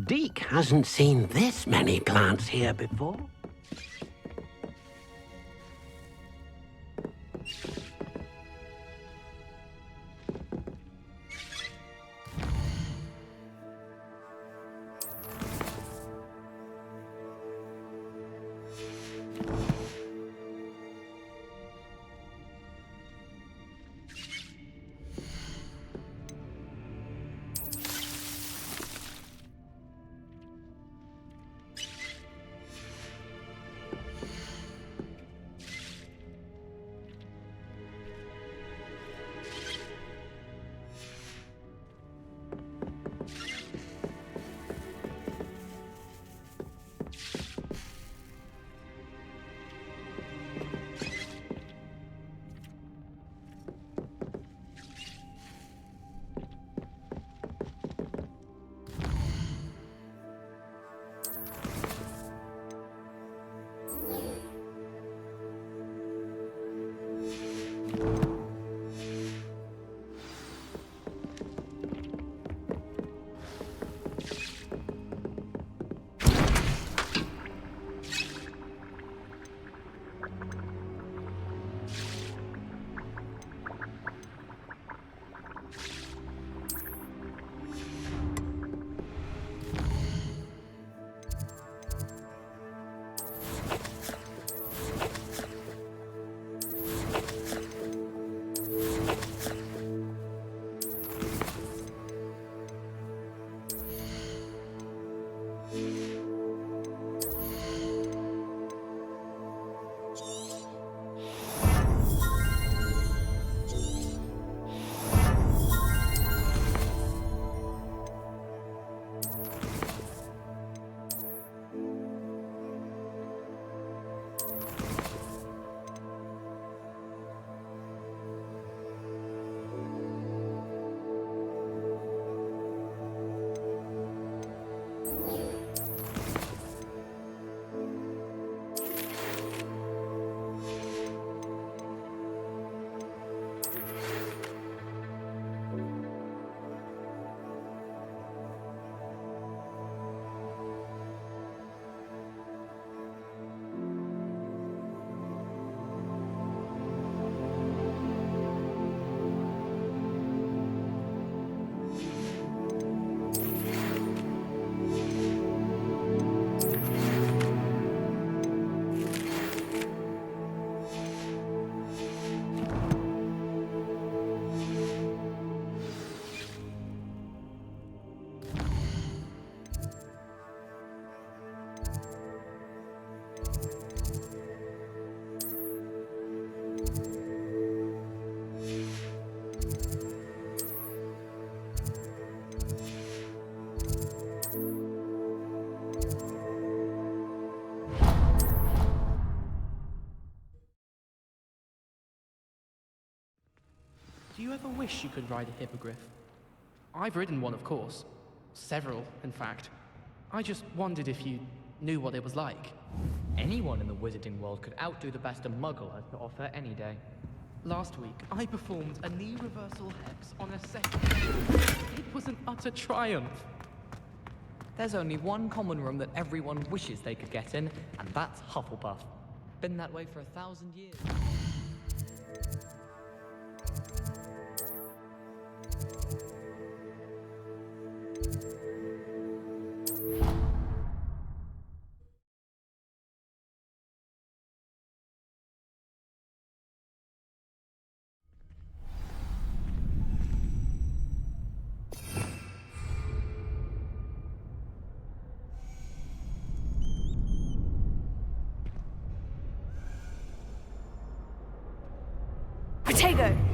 Deke hasn't seen this many plants here before. Do you ever wish you could ride a hippogriff? I've ridden one, of course. Several, in fact. I just wondered if you knew what it was like. Anyone in the wizarding world could outdo the best a muggle has to offer any day. Last week, I performed a knee reversal hex on a second. It was an utter triumph. There's only one common room that everyone wishes they could get in, and that's Hufflepuff. Been that way for 1,000 years. Potato!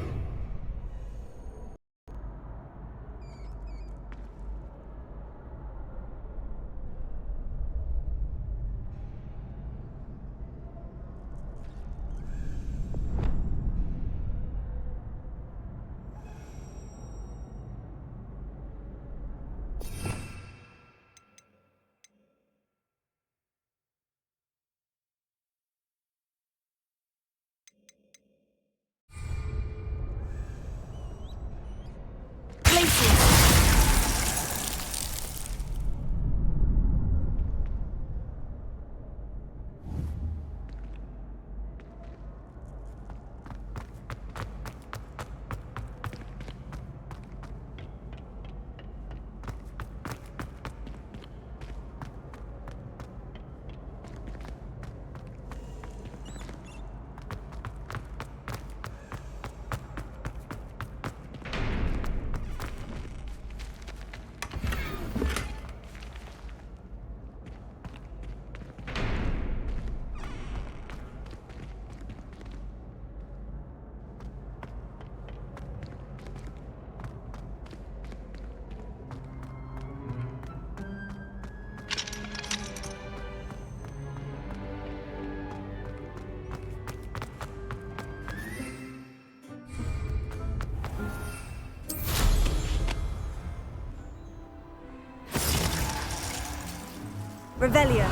Revelio.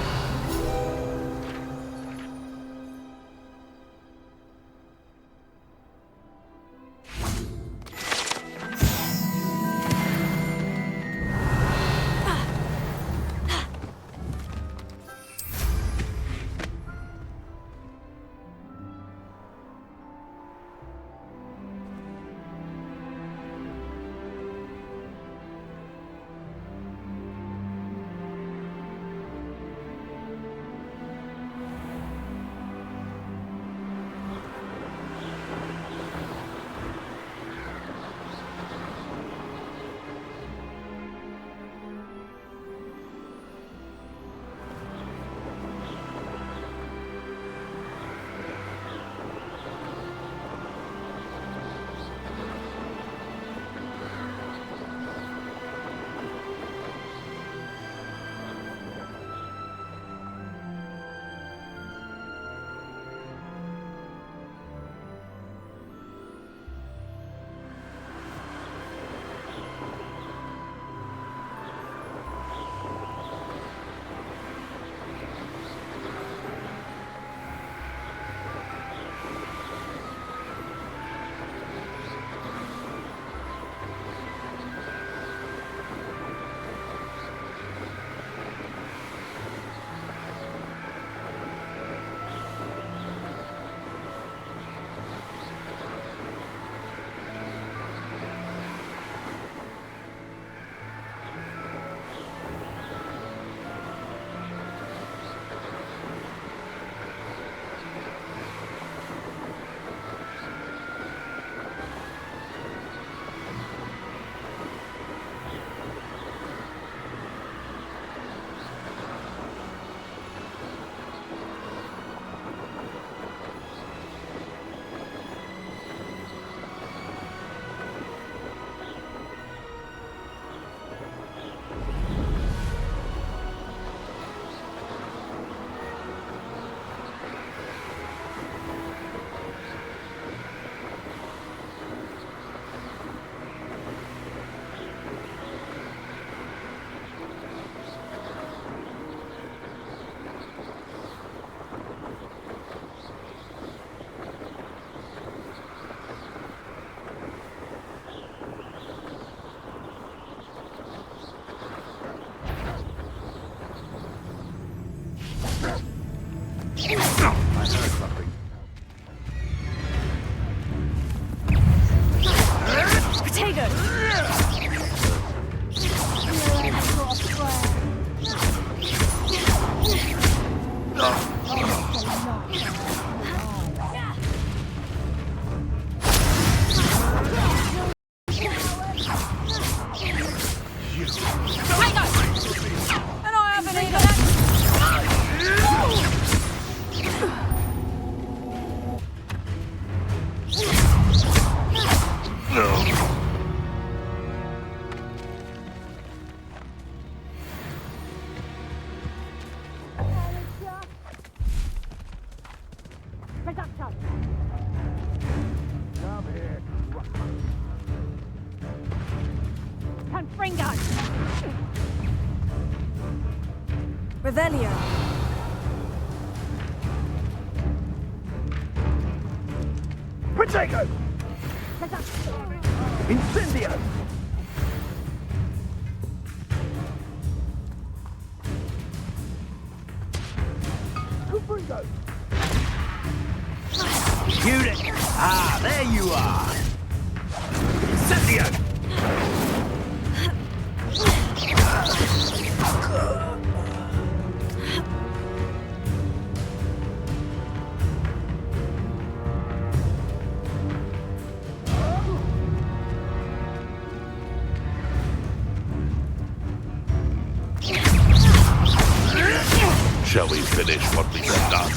Revelio. Protego! Incendio! Confringo! Shoot it! Ah, there you are! Incendio! Shall we finish what we started?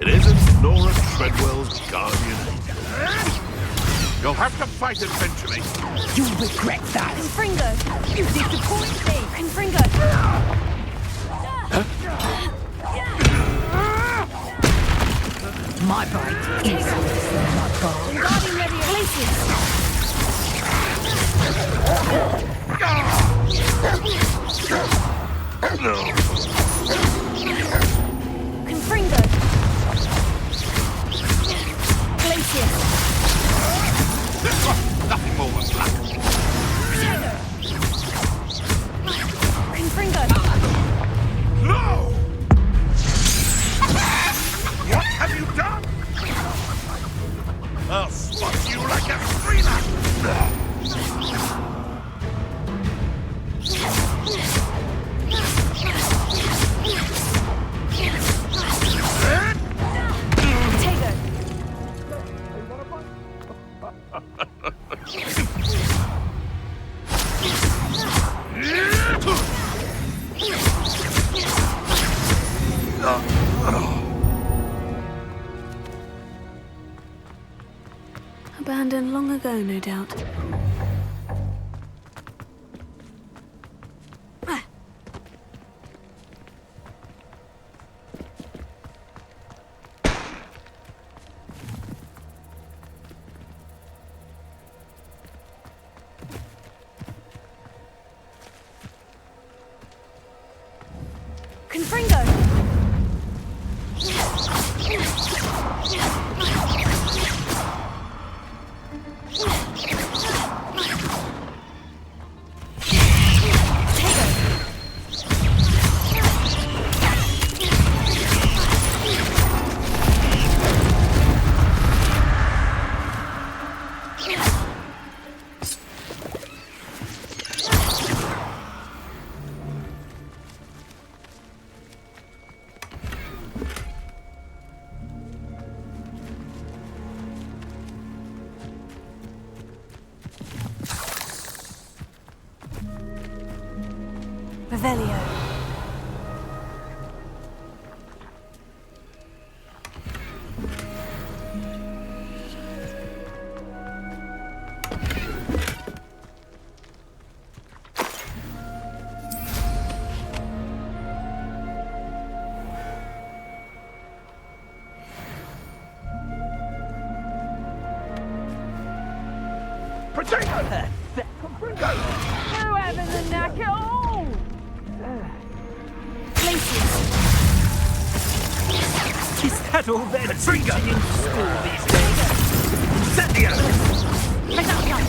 It isn't Nora Treadwell's guardian angel. You'll have to fight eventually. You'll regret that. Confringo! You disappoint me! Confringo! My bite is worse than my bark. Guardian Leviosa! Confringo! Glacius! Nothing more than luck. Confringo! No! What have you done? I'll spot you like a screamer! Abandoned long ago, no doubt. Confringo! Revelio. Potato! You having the knack at all? Glacius. Is that all they're teaching in school these days? Incendio! Reduction.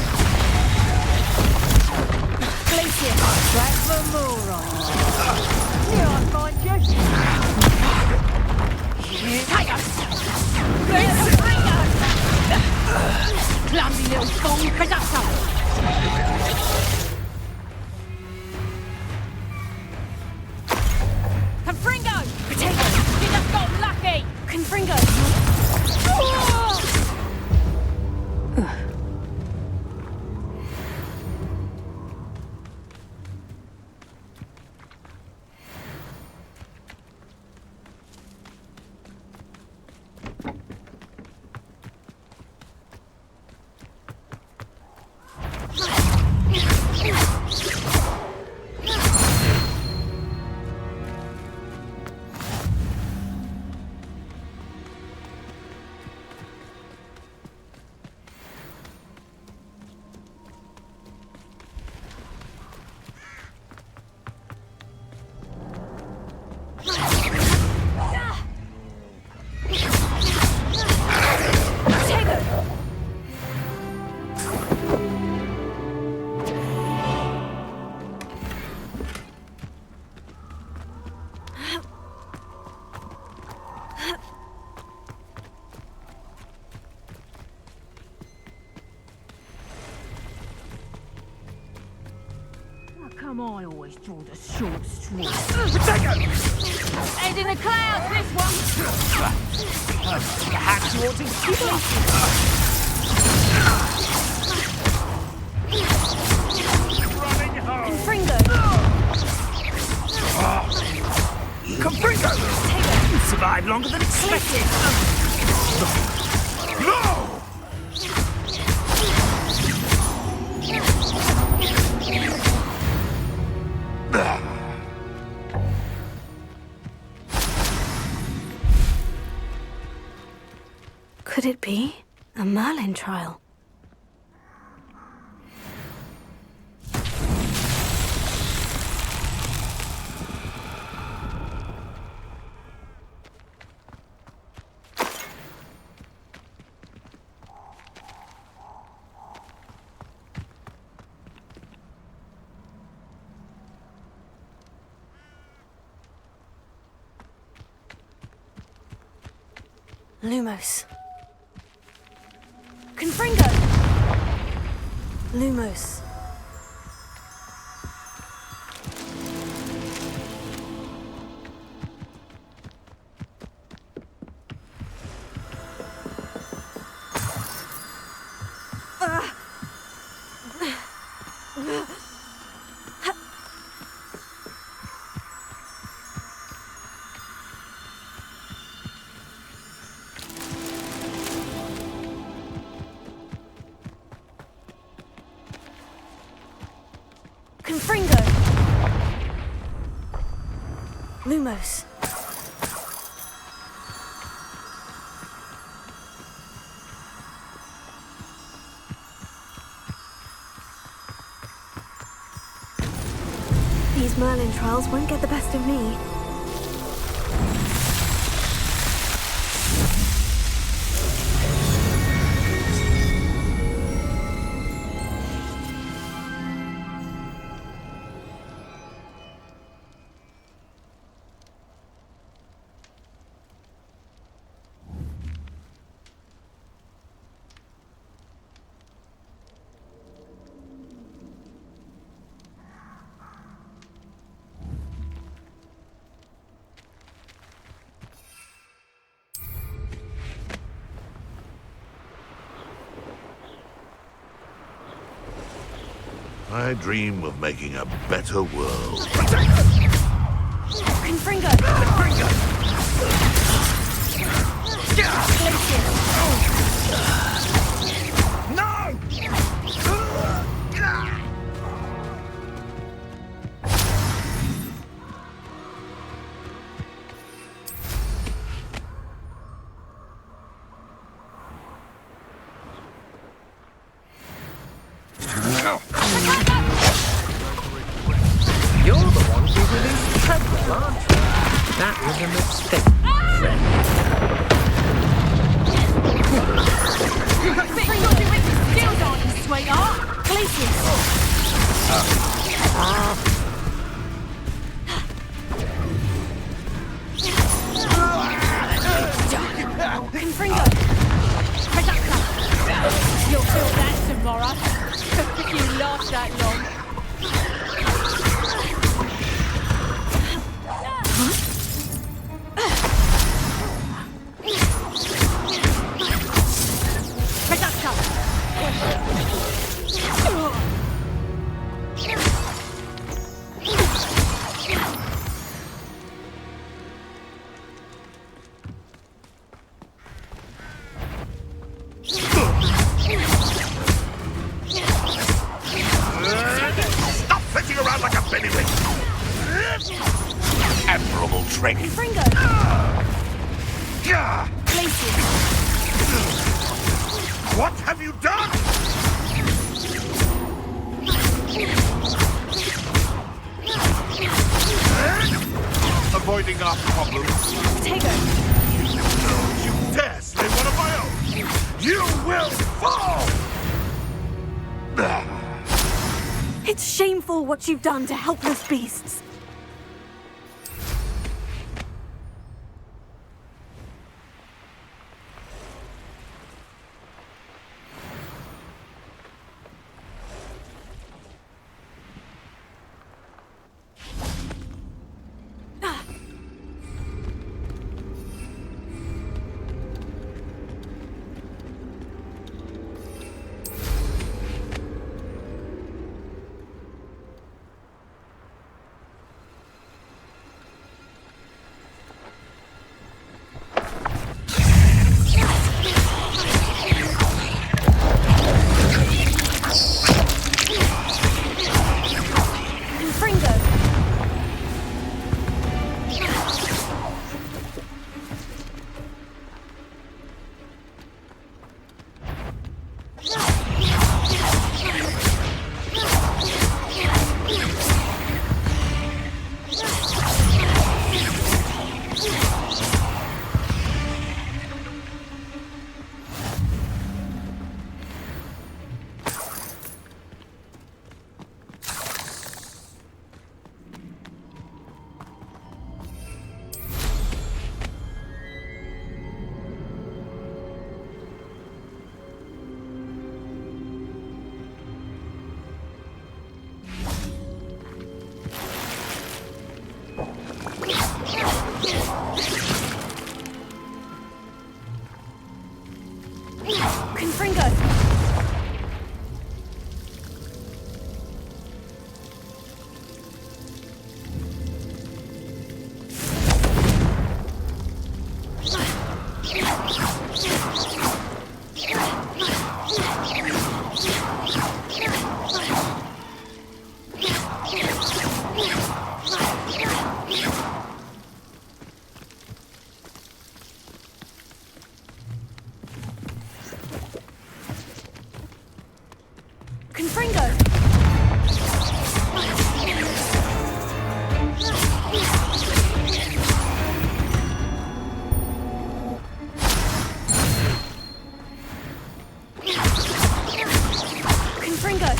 Glacius. Back for more on Here I find you. Take us. Clumsy little fool. Reduction. Confringo! Potato! You just got lucky! Confringo! Come on, I always draw the short straw. Head in the clouds, this one! The hat towards his running home! Confringo! Confringo! You survived longer than expected! No! Could it be a Merlin trial? Lumos. Confringo! Lumos. Confringo! Lumos. These Merlin trials won't get the best of me. I dream of making a better world. Confringo! You're the one who released Treadwell, aren't you? That was a mistake, friend. Skills on you, sweetheart. Glacius! Confringo! You'll feel that tomorrow. If you last that long. Stop flitting around like a bennywig! Admirable trick. Confringo! Gah! Glacius! What have you done? Avoiding our problems. Potato! Don't you dare slay one of my own! You will fall! It's shameful what you've done to helpless beasts. Confringo! Confringo! Confringo!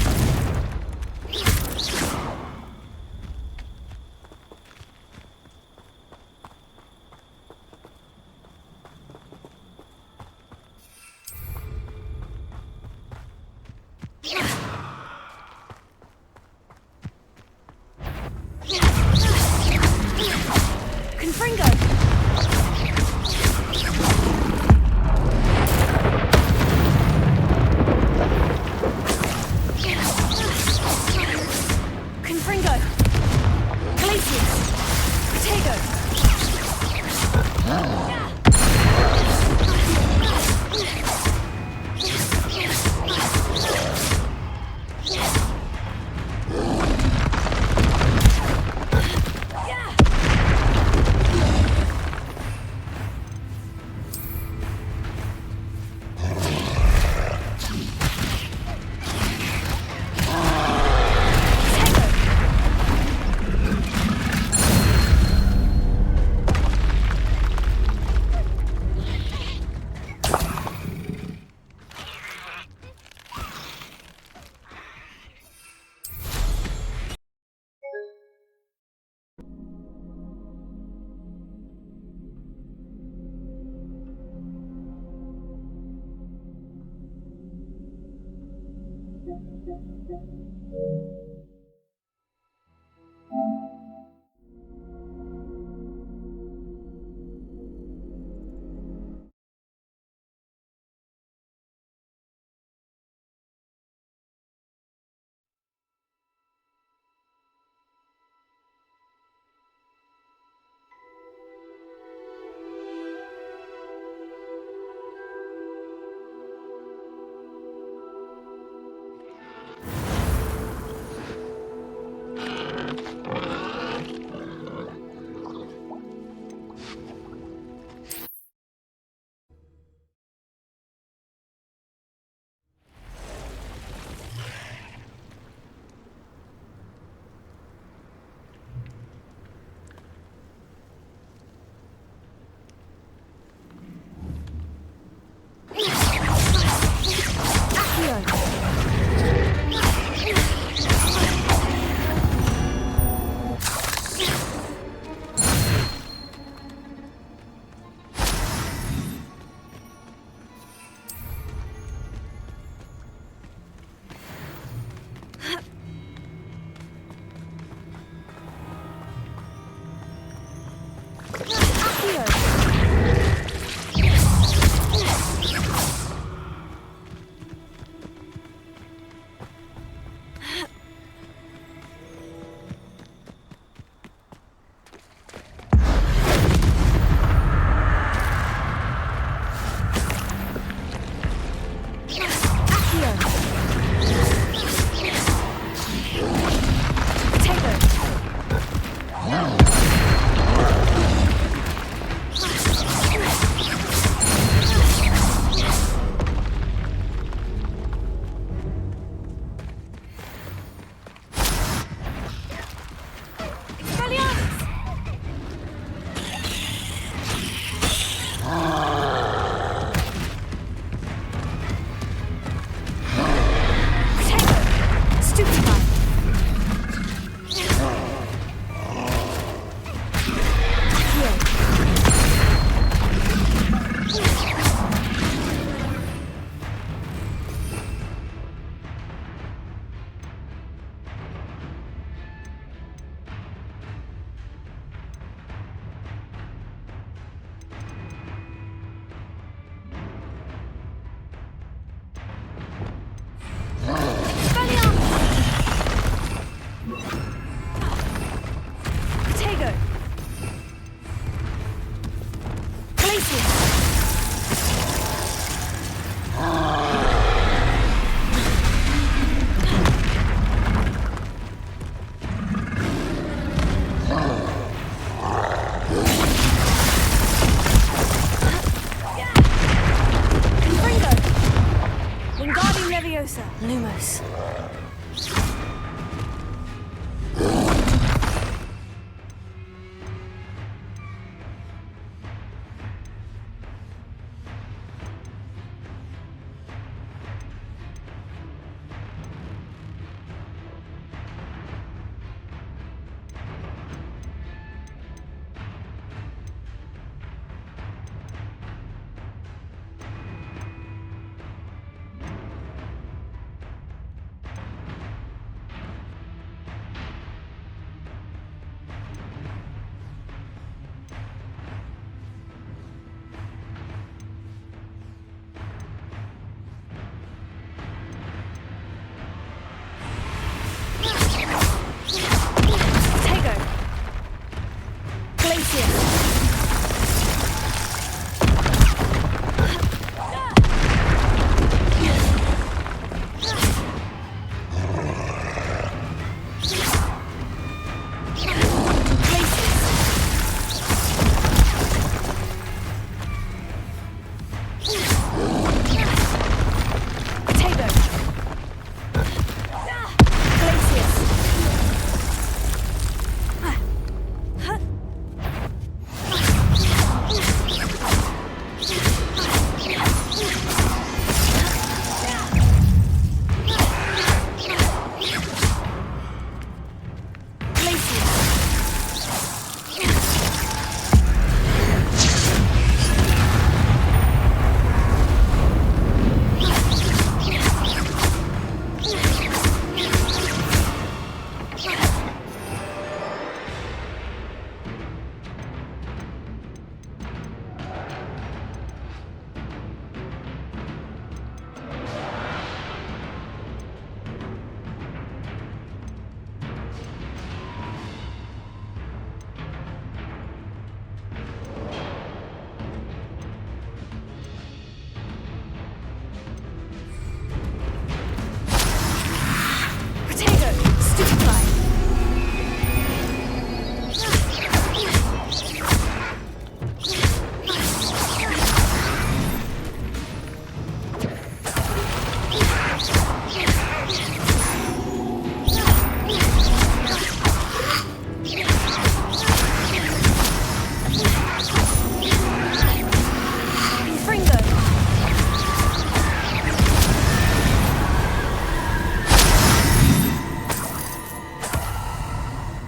Confringo! Confringo! Glacius! Potato!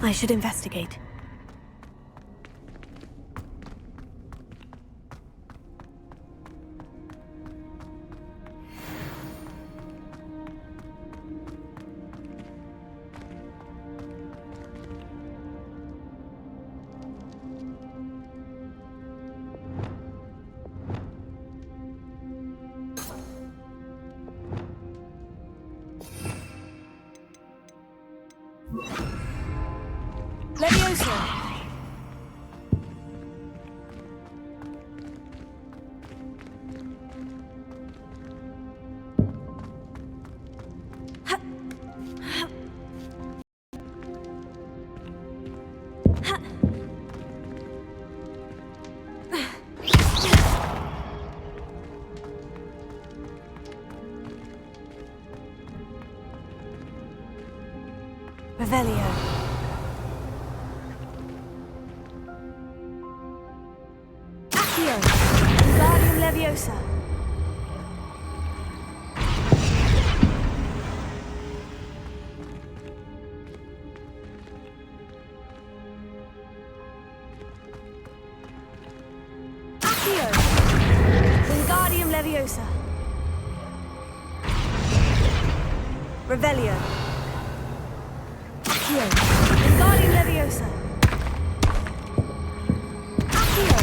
I should investigate. Leviosa! Revelio. Accio. Wingardium Leviosa. Accio. Wingardium Leviosa. Revelio. Accio. Wingardium Leviosa. Accio.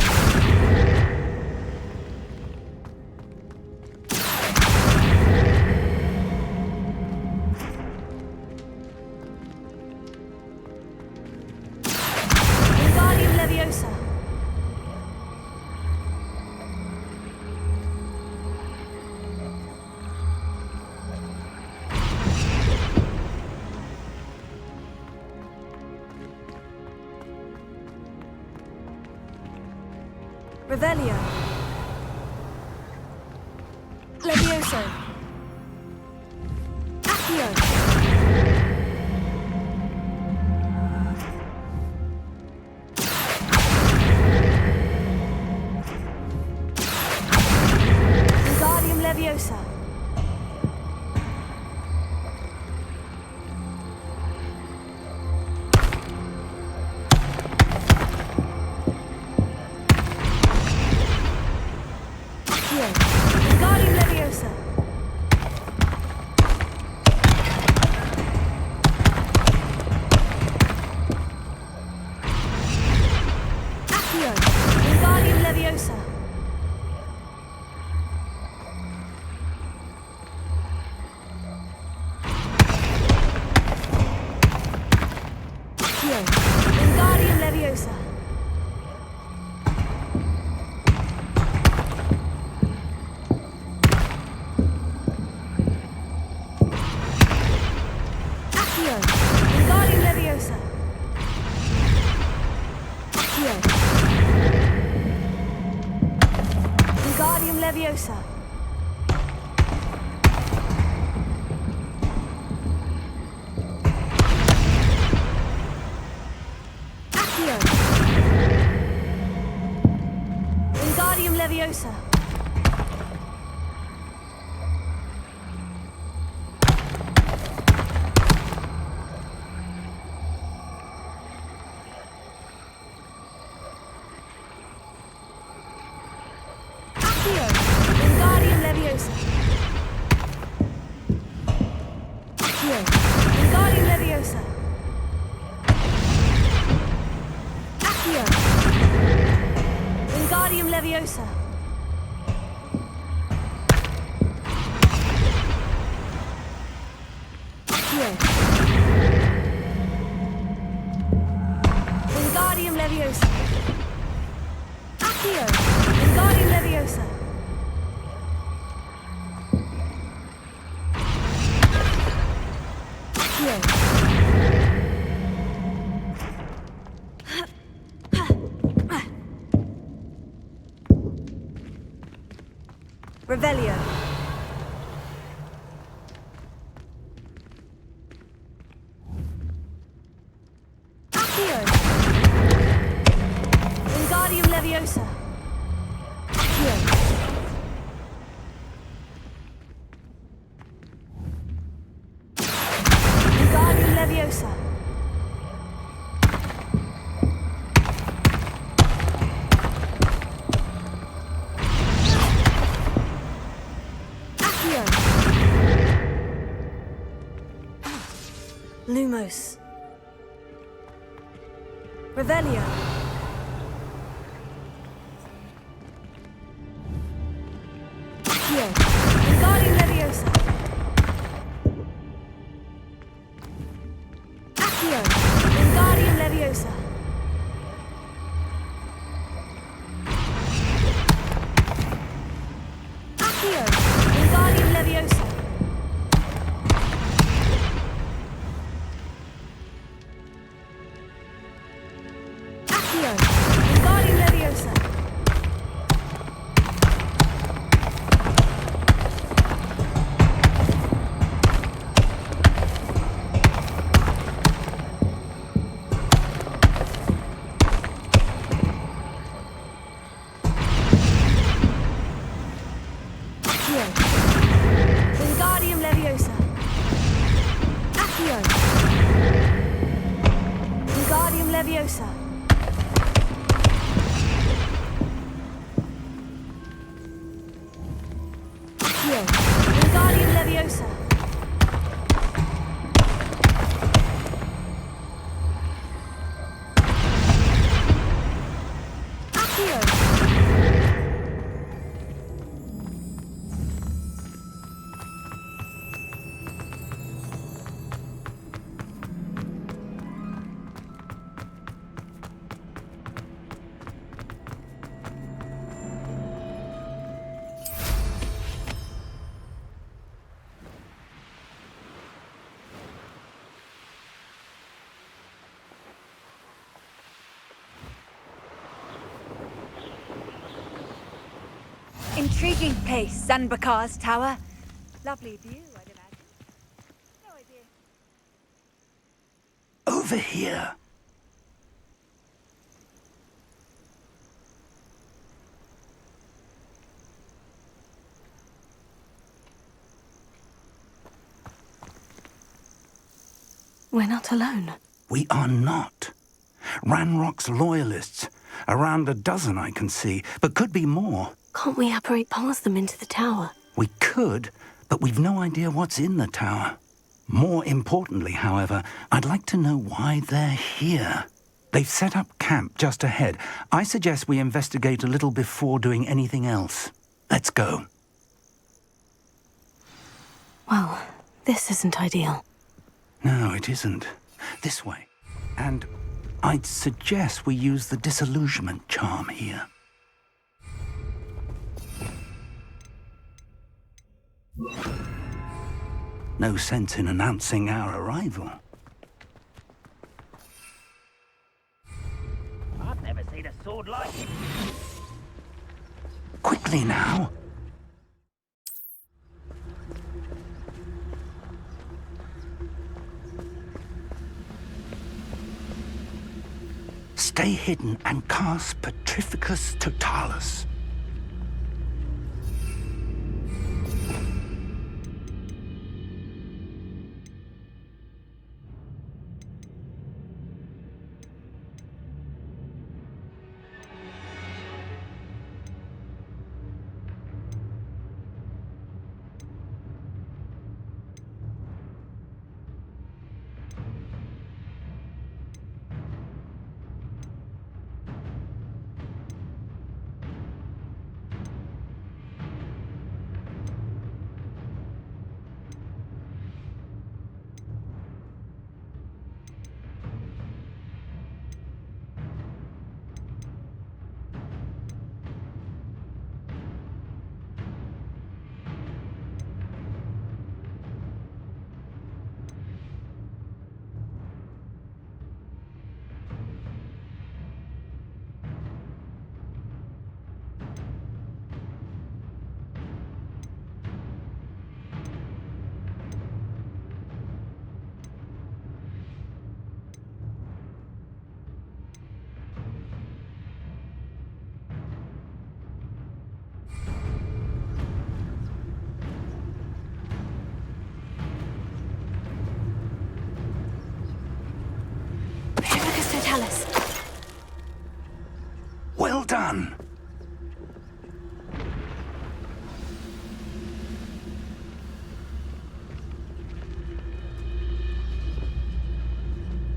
Wingardium Leviosa. Revelio. Levioso. Accio. Wingardium Leviosa. Accio. Wingardium Leviosa. Accio. Wingardium Leviosa. Accio. Wingardium Leviosa. Accio. Wingardium Leviosa. Accio. Wingardium Leviosa. Accio. Wingardium Leviosa. Accio. Wingardium Leviosa. Accio. Wingardium Leviosa. Accio. Wingardium Leviosa. Accio. Wingardium Leviosa. Accio. Wingardium Leviosa. Accio. Revelio. Accio. Wingardium Leviosa. Accio. Wingardium Leviosa. Lumos. Revelio. Accio. Wingardium Leviosa. Accio. Wingardium Leviosa. Accio. Wingardium Leviosa. Accio. Wingardium Leviosa. Accio. Wingardium Leviosa. Accio. Wingardium Leviosa. Accio. Wingardium Leviosa. Accio. Intriguing place, Zanbakar's tower. Lovely view, I'd imagine. No idea. Over here. We're not alone. We are not. Ranrock's loyalists. Around a dozen I can see, but could be more. Can't we apparate past them into the tower? We could, but we've no idea what's in the tower. More importantly, however, I'd like to know why they're here. They've set up camp just ahead. I suggest we investigate a little before doing anything else. Let's go. Well, this isn't ideal. No, it isn't. This way. And I'd suggest we use the disillusionment charm here. No sense in announcing our arrival. I've never seen a sword like it. Quickly now. Stay hidden and cast Petrificus Totalis. Totalis. Well done.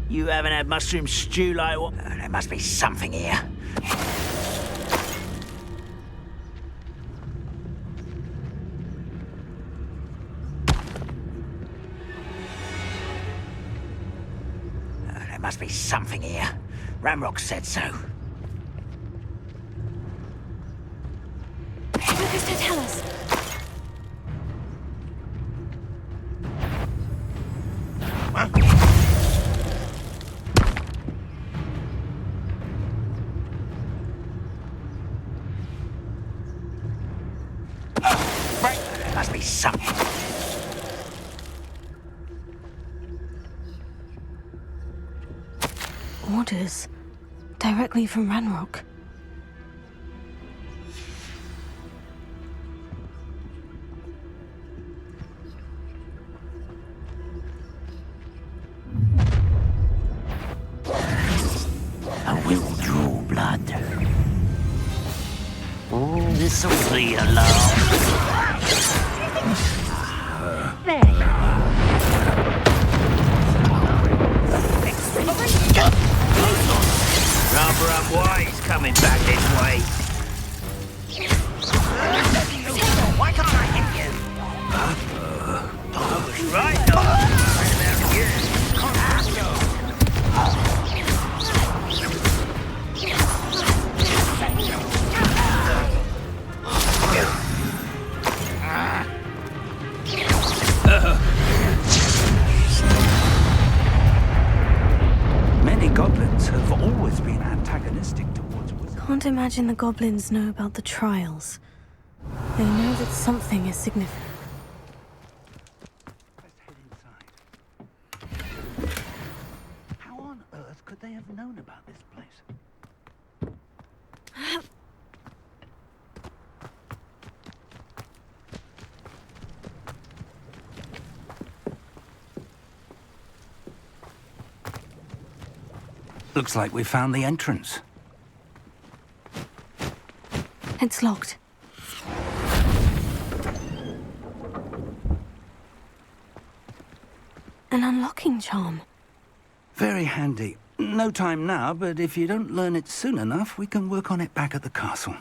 You haven't had mushroom stew like what? There must be something here. There must be something here. Ramrock said so. Lucas, to tell us. There must be something. Orders. Directly from Ranrock. I will draw blood. Oh, this'll be alarm. Rubber up why he's coming back this way. Why can't I hit you? I was right, though. About you. Many goblins have always been antagonistic towards wizards. Can't imagine the goblins know about the trials. They know that something is significant. Let's head inside. How on earth could they have known about this place? Looks like we found the entrance. It's locked. An unlocking charm. Very handy. No time now, but if you don't learn it soon enough, we can work on it back at the castle.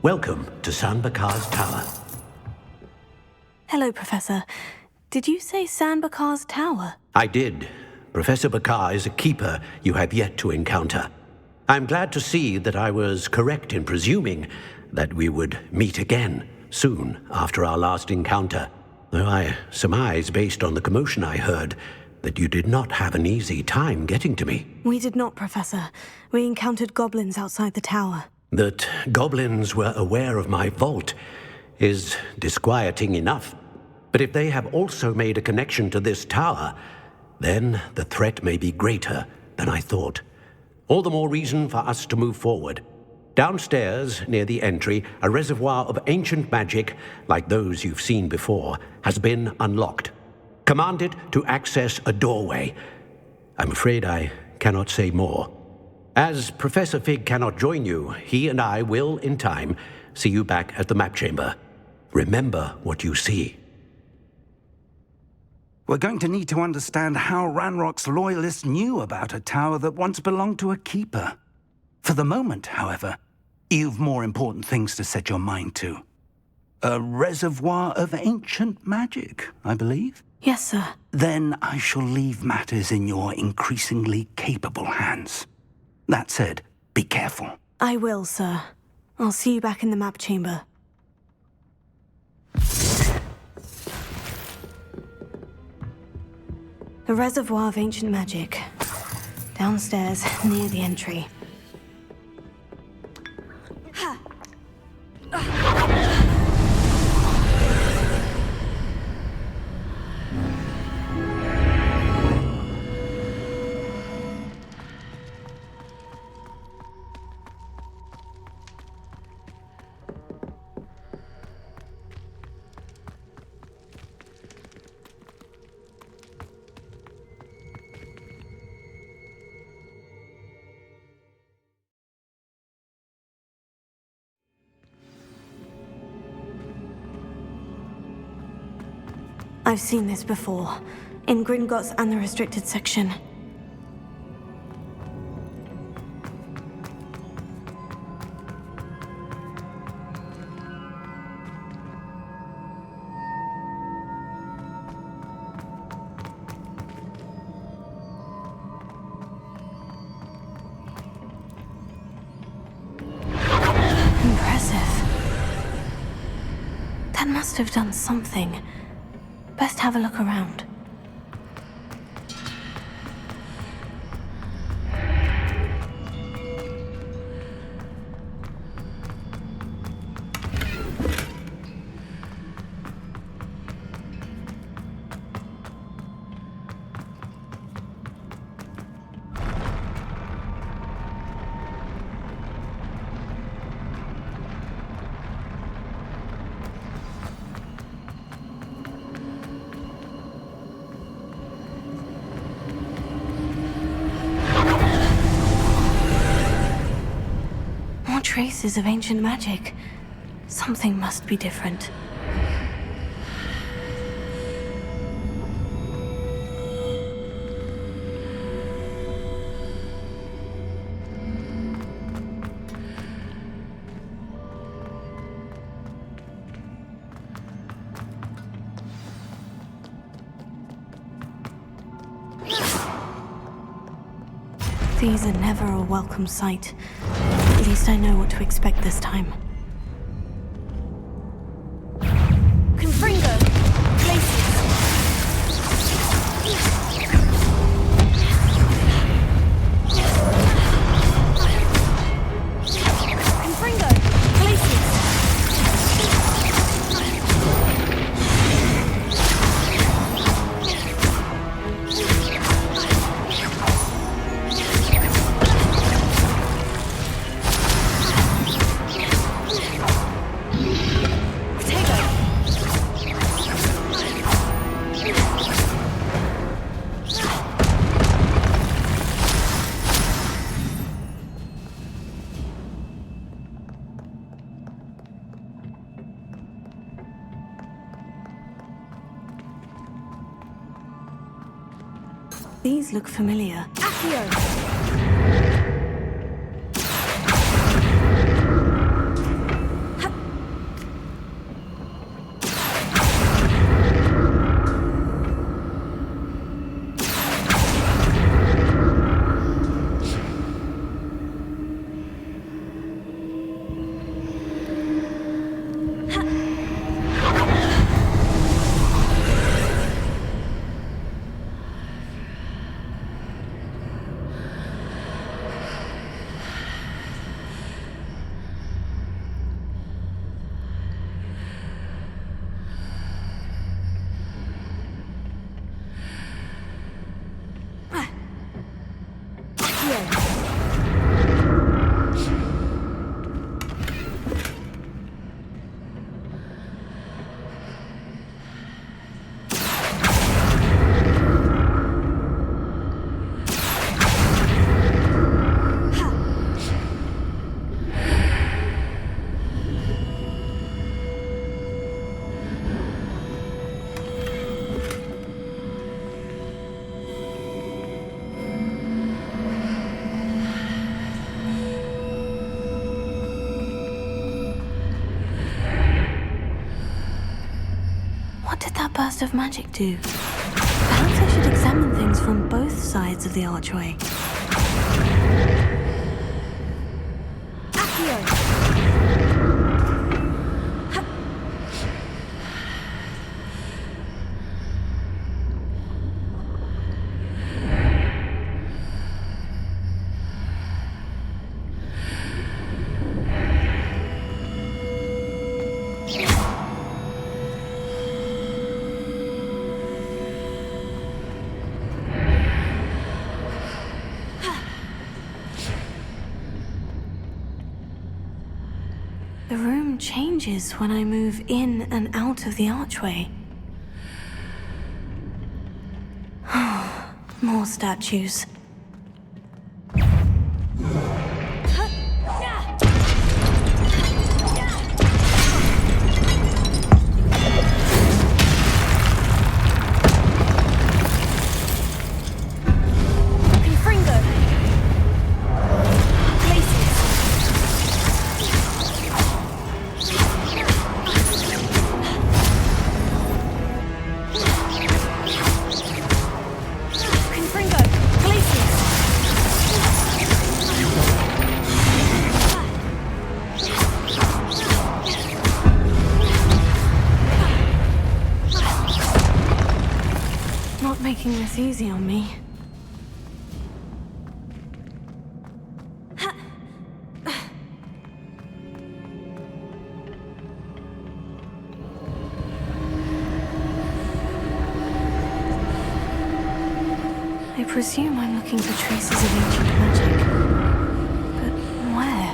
Welcome to Sanbakar's Tower. Hello, Professor. Did you say Sanbakar's Tower? I did. Professor Bakar is a keeper you have yet to encounter. I'm glad to see that I was correct in presuming that we would meet again soon after our last encounter, though I surmise, based on the commotion I heard, that you did not have an easy time getting to me. We did not, Professor. We encountered goblins outside the tower. That goblins were aware of my vault is disquieting enough. But if they have also made a connection to this tower, then the threat may be greater than I thought. All the more reason for us to move forward. Downstairs, near the entry, a reservoir of ancient magic, like those you've seen before, has been unlocked. Command it to access a doorway. I'm afraid I cannot say more. As Professor Fig cannot join you, he and I will, in time, see you back at the map chamber. Remember what you see. We're going to need to understand how Ranrock's loyalists knew about a tower that once belonged to a keeper. For the moment, however, you've more important things to set your mind to. A reservoir of ancient magic, I believe? Yes, sir. Then I shall leave matters in your increasingly capable hands. That said, be careful. I will, sir. I'll see you back in the map chamber. A reservoir of ancient magic. Downstairs, near the entry. I've seen this before, in Gringotts and the restricted section. That must have done something. Best have a look around. Traces of ancient magic. Something must be different. These are never a welcome sight. At least I know what to expect this time. Confringo! Places! Confringo! Places! These look familiar. Accio! What did that burst of magic do? Perhaps I should examine things from both sides of the archway. Accio! The room changes when I move in and out of the archway. More statues. not making this easy on me. I presume I'm looking for traces of ancient magic. But where?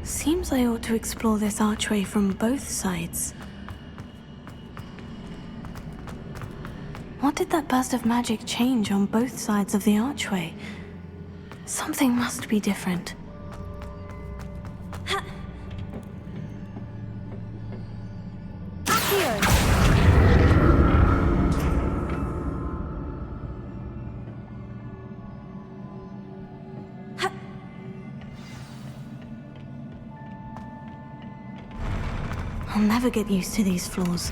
Seems I ought to explore this archway from both sides. What did that burst of magic change on both sides of the archway? Something must be different. I'll never get used to these floors.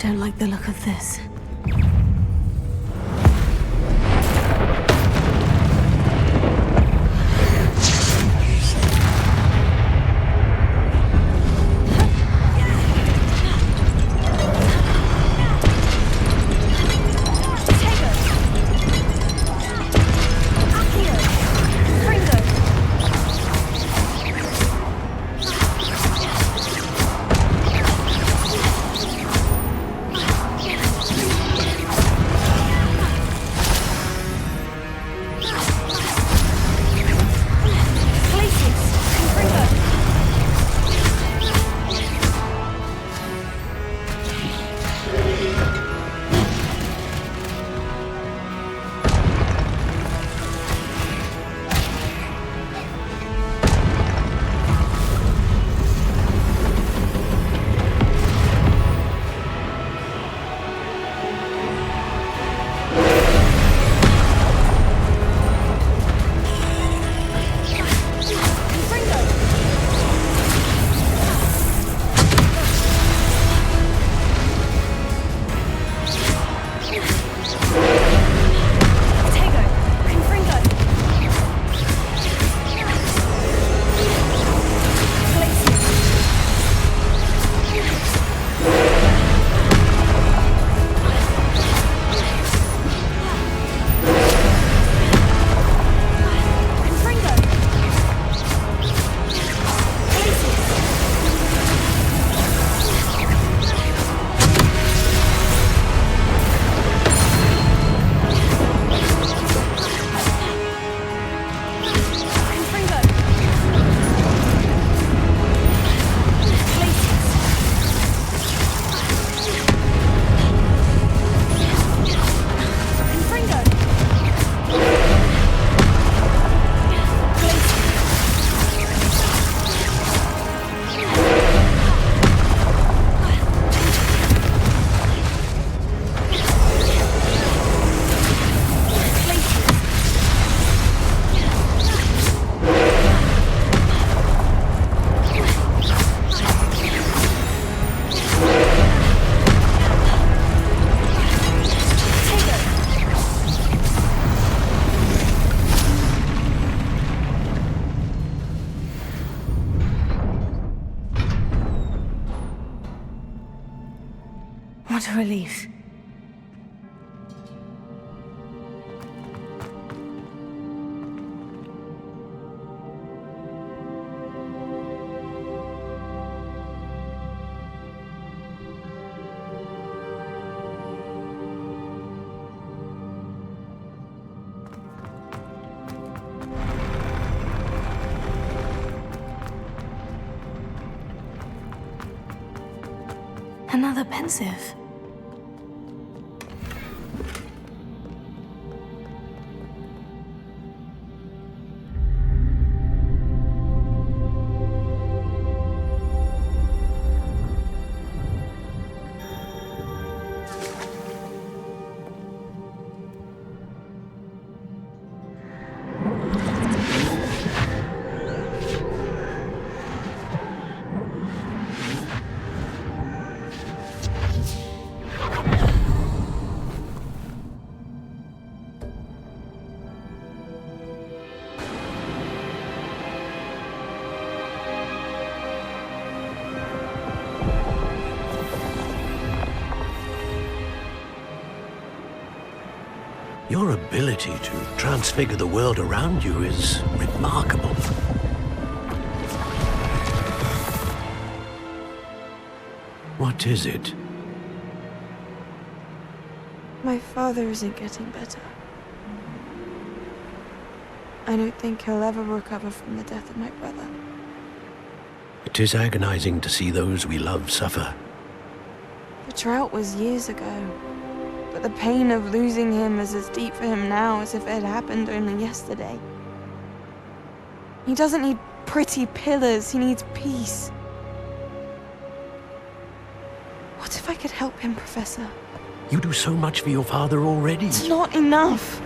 don't like the look of this. What a relief. Another pensive. Your ability to transfigure the world around you is remarkable. What is it? My father isn't getting better. I don't think he'll ever recover from the death of my brother. It is agonizing to see those we love suffer. The drought was years ago, but the pain of losing him is as deep for him now as if it had happened only yesterday. He doesn't need pretty pillars, he needs peace. What if I could help him, Professor? You do so much for your father already. It's not enough.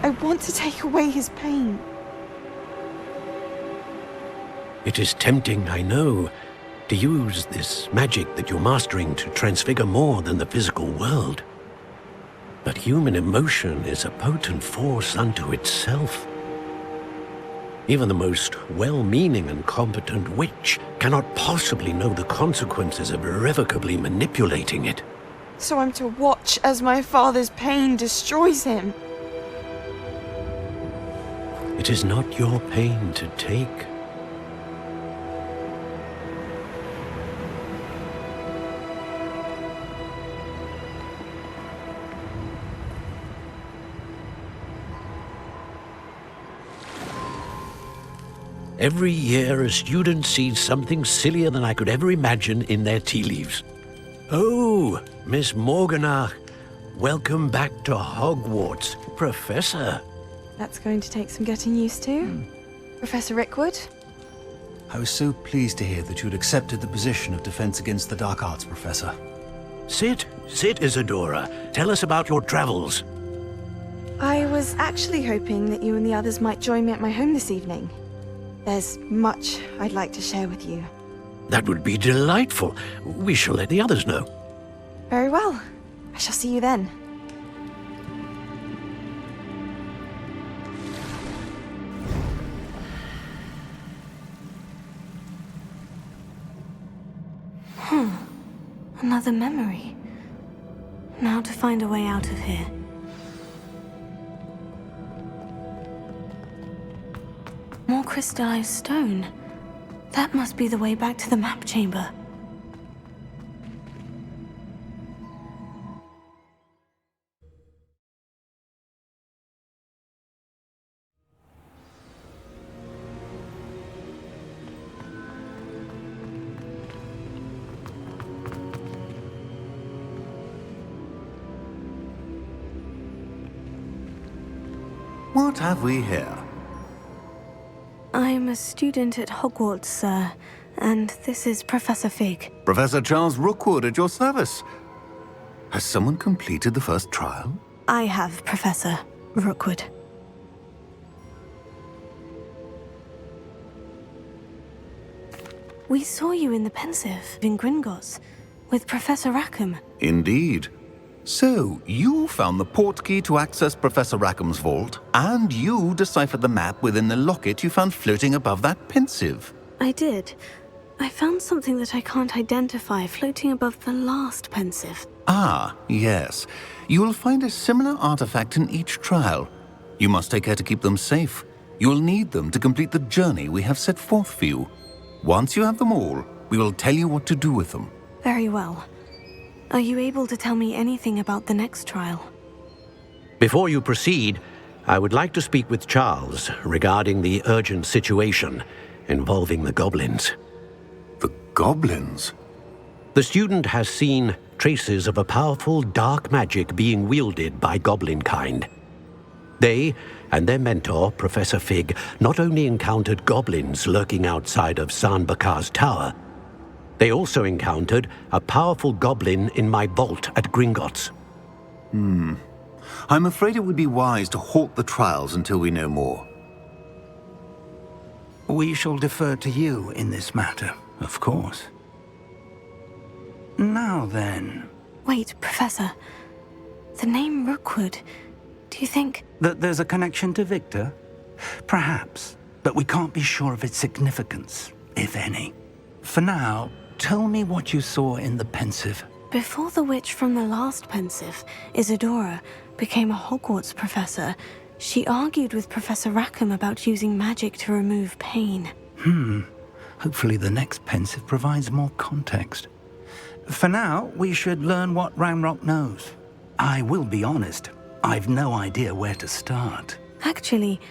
I want to take away his pain. It is tempting, I know, to use this magic that you're mastering to transfigure more than the physical world. But human emotion is a potent force unto itself. Even the most well-meaning and competent witch cannot possibly know the consequences of irrevocably manipulating it. So I'm to watch as my father's pain destroys him. It is not your pain to take. Every year, a student sees something sillier than I could ever imagine in their tea leaves. Oh, Miss Morganach, welcome back to Hogwarts, Professor. That's going to take some getting used to. Professor Rickwood? I was so pleased to hear that you'd accepted the position of Defense Against the Dark Arts, Professor. Sit, Isadora. Tell us about your travels. I was actually hoping that you and the others might join me at my home this evening. There's much I'd like to share with you. That would be delightful. We shall let the others know. Very well. I shall see you then. Another memory. Now to find a way out of here. More crystallized stone. That must be the way back to the map chamber. What have we here? I'm a student at Hogwarts, sir, and this is Professor Fig. Professor Charles Rookwood at your service. Has someone completed the first trial? I have, Professor Rookwood. We saw you in the Pensive in Gringotts with Professor Rackham. Indeed. So, you found the portkey to access Professor Rackham's vault, and you deciphered the map within the locket you found floating above that Pensive. I did. I found something that I can't identify floating above the last Pensive. Ah, yes. You will find a similar artifact in each trial. You must take care to keep them safe. You will need them to complete the journey we have set forth for you. Once you have them all, we will tell you what to do with them. Very well. Are you able to tell me anything about the next trial? Before you proceed, I would like to speak with Charles regarding the urgent situation involving the goblins. The goblins? The student has seen traces of a powerful dark magic being wielded by goblin kind. They and their mentor, Professor Fig, not only encountered goblins lurking outside of Bakar's tower, they also encountered a powerful goblin in my vault at Gringotts. I'm afraid it would be wise to halt the trials until we know more. We shall defer to you in this matter, of course. Now then... Wait, Professor. The name Rookwood, do you think... That there's a connection to Victor? Perhaps, but we can't be sure of its significance, if any. For now, tell me what you saw in the Pensive. Before the witch from the last Pensive, Isadora, became a Hogwarts professor, she argued with Professor Rackham about using magic to remove pain. Hopefully the next Pensive provides more context. For now, we should learn what Ranrock knows. I will be honest, I've no idea where to start. Actually,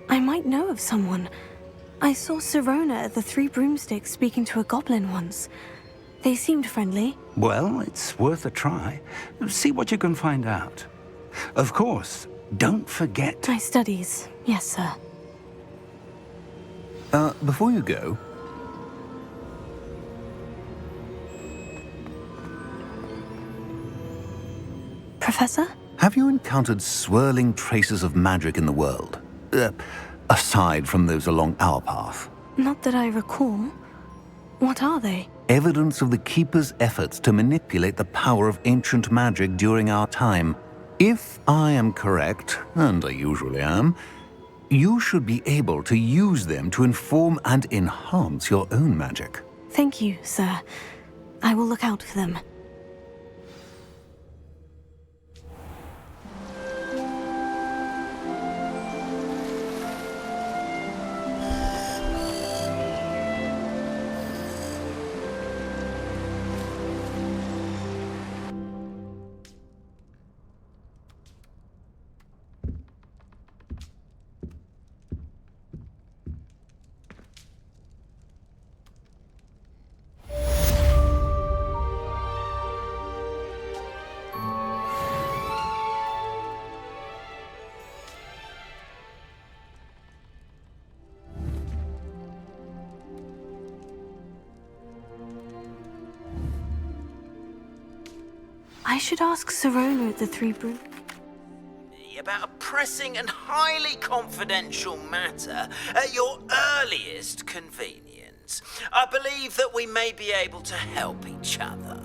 I might know of someone. I saw Sirona at the Three Broomsticks speaking to a goblin once. They seemed friendly. Well, it's worth a try. See what you can find out. Of course, don't forget... My studies, yes, sir. Before you go... Professor? Have you encountered swirling traces of magic in the world? Aside from those along our path? Not that I recall. What are they? evidence of the Keeper's efforts to manipulate the power of ancient magic during our time. If I am correct, and I usually am, you should be able to use them to inform and enhance your own magic. Thank you, sir. I will look out for them. I should ask Sirona at the Three Brew. About a pressing and highly confidential matter at your earliest convenience. I believe that we may be able to help each other.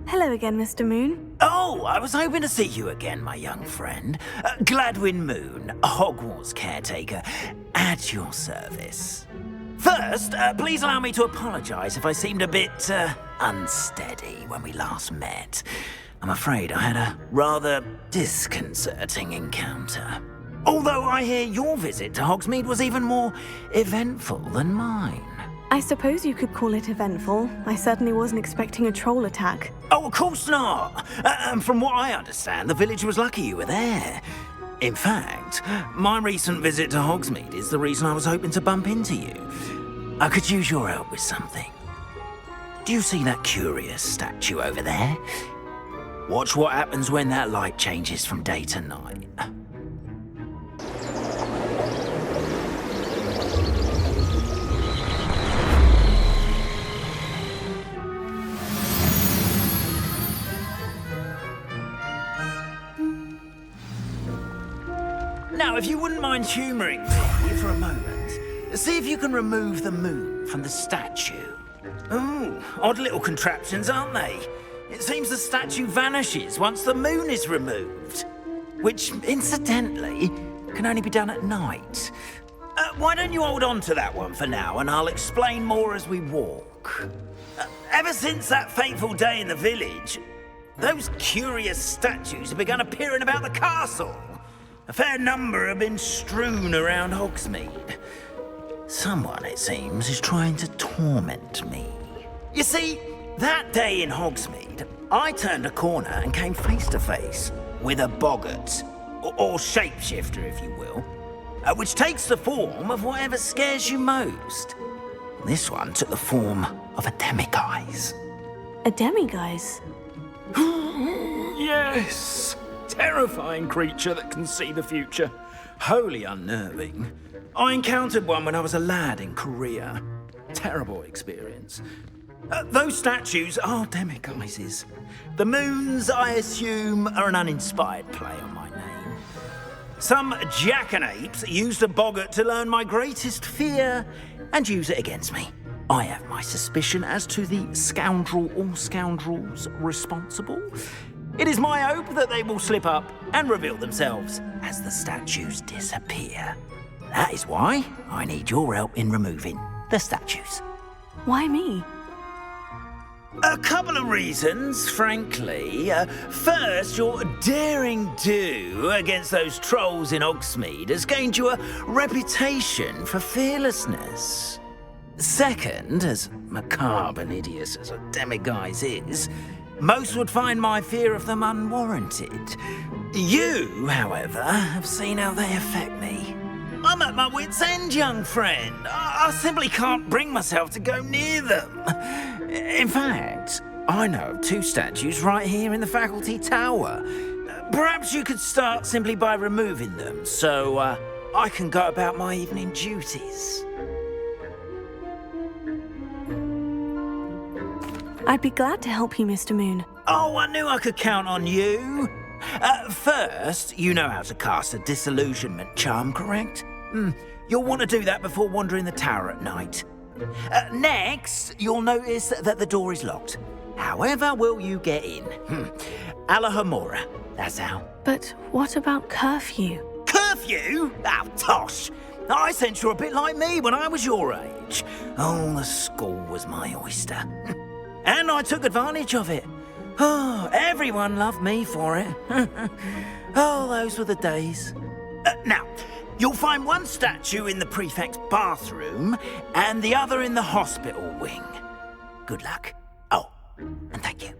Hello again, Mr. Moon. Oh, I was hoping to see you again, my young friend. Gladwin Moon, Hogwarts caretaker, at your service. First, please allow me to apologize if I seemed a bit, unsteady when we last met. I'm afraid I had a rather disconcerting encounter. Although I hear your visit to Hogsmeade was even more eventful than mine. I suppose you could call it eventful. I certainly wasn't expecting a troll attack. Oh, of course not! And from what I understand, the village was lucky you were there. In fact, my recent visit to Hogsmeade is the reason I was hoping to bump into you. I could use your help with something. Do you see that curious statue over there? Watch what happens when that light changes from day to night. Now, if you wouldn't mind humouring me for a moment, see if you can remove the moon from the statue. Ooh, odd little contraptions, aren't they? It seems the statue vanishes once the moon is removed. Which, incidentally, can only be done at night. Why don't you hold on to that one for now, and I'll explain more as we walk. Ever since that fateful day in the village, those curious statues have begun appearing about the castle. A fair number have been strewn around Hogsmeade. Someone, it seems, is trying to torment me. You see, that day in Hogsmeade, I turned a corner and came face to face with a boggart, or shapeshifter, if you will, which takes the form of whatever scares you most. This one took the form of a demiguise. A demiguise? Yes! Terrifying creature that can see the future. Wholly unnerving. I encountered one when I was a lad in Korea. Terrible experience. Those statues are demiguises. The moons, I assume, are an uninspired play on my name. Some jackanapes used a boggart to learn my greatest fear and use it against me. I have my suspicion as to the scoundrel or scoundrels responsible. It is my hope that they will slip up and reveal themselves as the statues disappear. That is why I need your help in removing the statues. Why me? A couple of reasons, frankly. First, your daring do against those trolls in Hogsmeade has gained you a reputation for fearlessness. Second, as macabre and hideous as a demiguise is, most would find my fear of them unwarranted. You, however, have seen how they affect me. I'm at my wit's end, young friend. I simply can't bring myself to go near them. In fact, I know of 2 statues right here in the faculty tower. Perhaps you could start simply by removing them, so I can go about my evening duties. I'd be glad to help you, Mr. Moon. Oh, I knew I could count on you. First, you know how to cast a disillusionment charm, correct? You'll want to do that before wandering the tower at night. Next, you'll notice that the door is locked. However will you get in? Alahomora, that's how. But what about curfew? Curfew? Oh, tosh. I sense you're a bit like me when I was your age. Oh, the school was my oyster. And I took advantage of it. Oh, everyone loved me for it. Oh, those were the days. Now, you'll find one statue in the prefect's bathroom and the other in the hospital wing. Good luck. Oh, and thank you.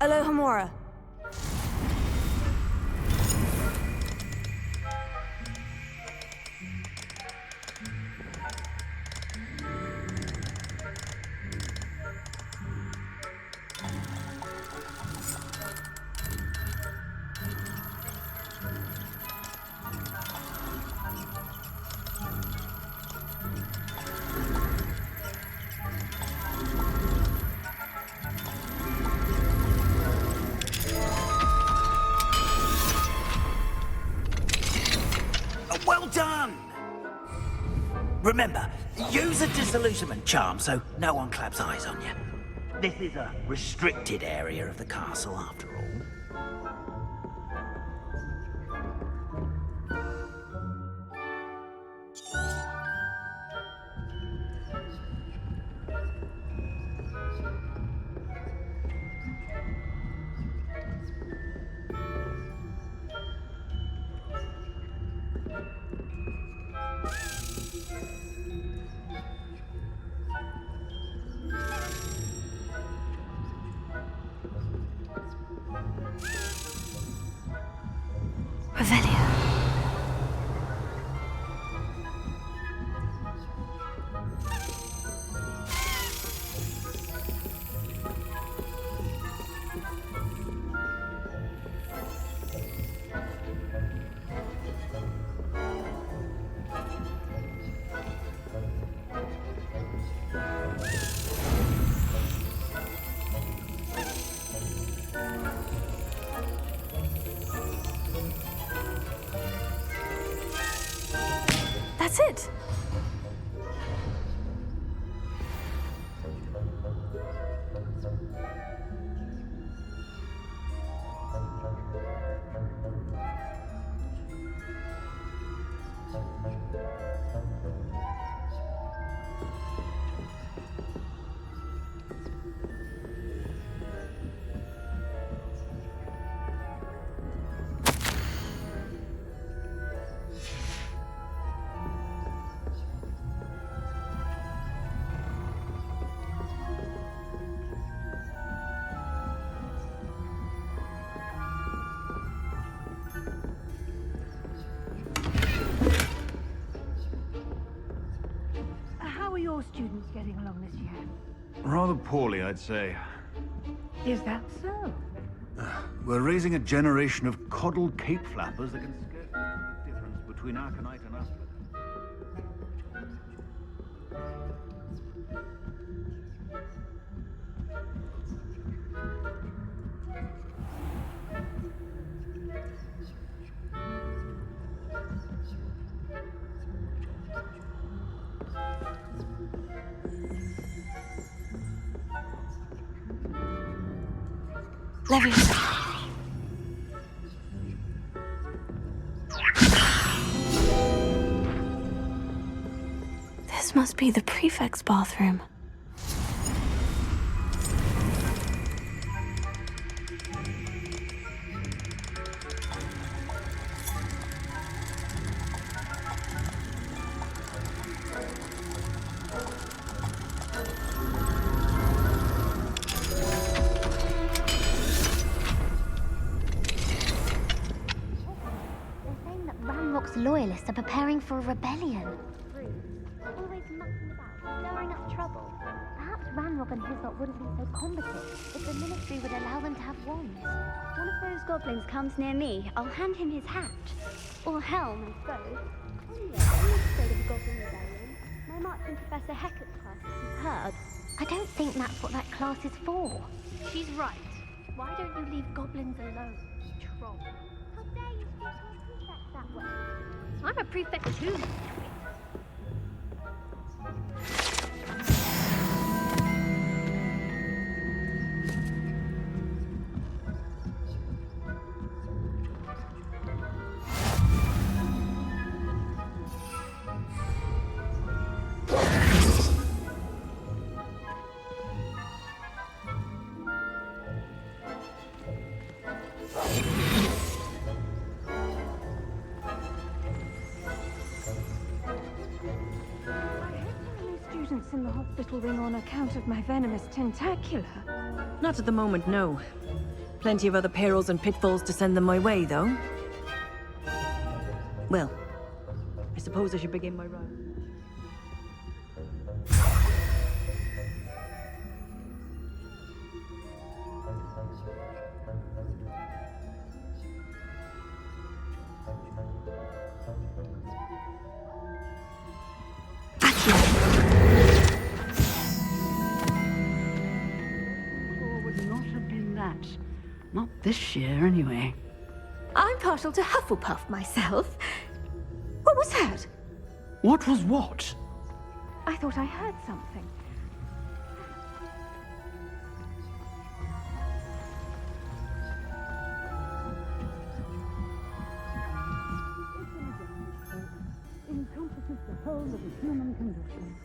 Alohomora. Well done! Remember, use a disillusionment charm so no one claps eyes on you. This is a restricted area of the castle, after all. Revelio. That's it. your students getting along this year? Rather poorly, I'd say. Is that so? We're raising a generation of coddled cape flappers that can scarcely tell the difference between aconite and aspen. Leviosa. This must be the prefect's bathroom. Loyalists are preparing for a rebellion. Always mucking about, stirring up trouble. Perhaps Ranrock and Hislop wouldn't be so combative if the ministry would allow them to have wands. One of those goblins comes near me, I'll hand him his hat. Or helm and bow. Oh yeah, who's afraid of a goblin rebellion? My marching Professor Hecat's class, if you've heard. I don't think that's what that class is for. She's right. Why don't you leave goblins alone, troll? How dare you speak to a prefect that way? I'm a prefect too. In the hospital ring on account of my venomous tentacula. Not at the moment, no. Plenty of other perils and pitfalls to send them my way, though. Well, I suppose I should begin my run. Not this year, anyway. I'm partial to Hufflepuff myself. What was that? What was what? I thought I heard something. Encompasses the whole of the human condition.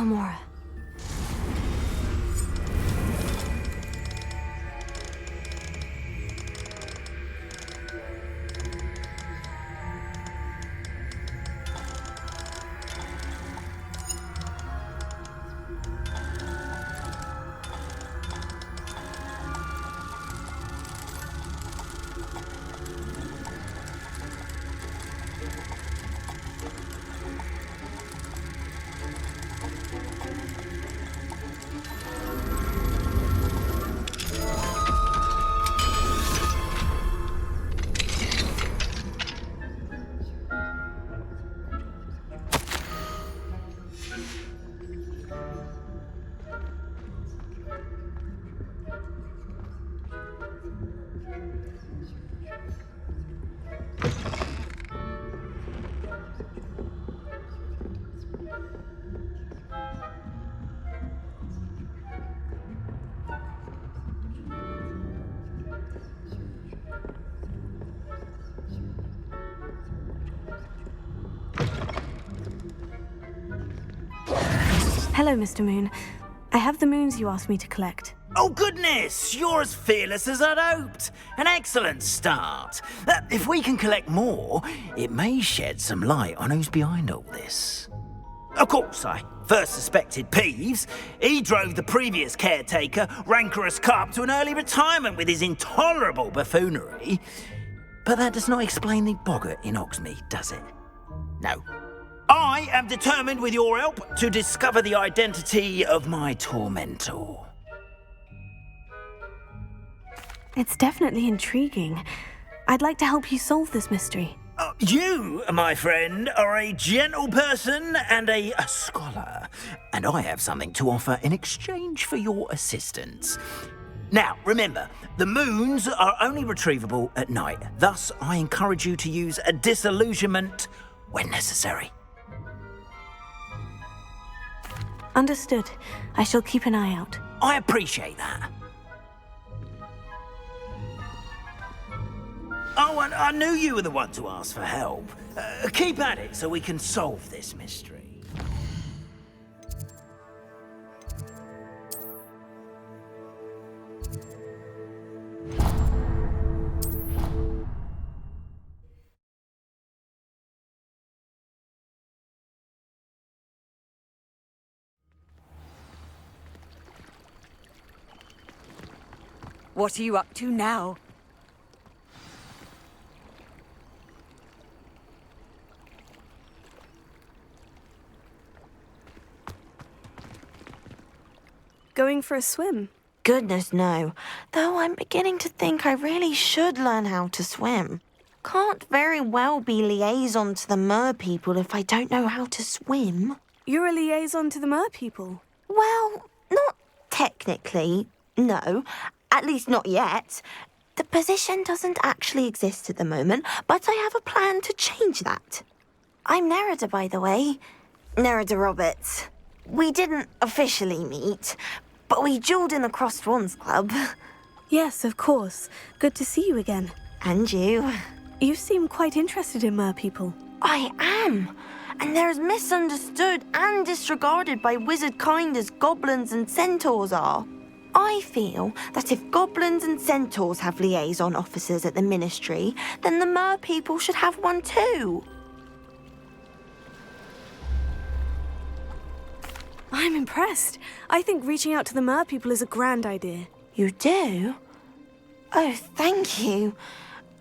Palmora. Hello, Mr. Moon. I have the moons you asked me to collect. Oh, goodness! You're as fearless as I'd hoped. An excellent start. If we can collect more, it may shed some light on who's behind all this. Of course, I first suspected Peeves. He drove the previous caretaker, Rancorous Carp, to an early retirement with his intolerable buffoonery. But that does not explain the boggart in Hogsmeade, does it? No. I am determined, with your help, to discover the identity of my tormentor. It's definitely intriguing. I'd like to help you solve this mystery. You, my friend, are a gentle person and a scholar, and I have something to offer in exchange for your assistance. Now, remember, the moons are only retrievable at night. Thus, I encourage you to use a disillusionment when necessary. Understood. I shall keep an eye out. I appreciate that. Oh, and I knew you were the one to ask for help. Keep at it so we can solve this mystery. What are you up to now? Going for a swim? Goodness, no. Though I'm beginning to think I really should learn how to swim. Can't very well be liaison to the mer people if I don't know how to swim. You're a liaison to the mer people? Well, not technically, no. At least not yet. The position doesn't actually exist at the moment, but I have a plan to change that. I'm Nerida, by the way. Nerida Roberts. We didn't officially meet, but we duelled in the Crossed Wands Club. Yes, of course. Good to see you again. And you. You seem quite interested in mer people. I am. And they're as misunderstood and disregarded by wizard kind as goblins and centaurs are. I feel that if goblins and centaurs have liaison officers at the Ministry, then the mer people should have one too. I'm impressed. I think reaching out to the mer people is a grand idea. You do? Oh, thank you.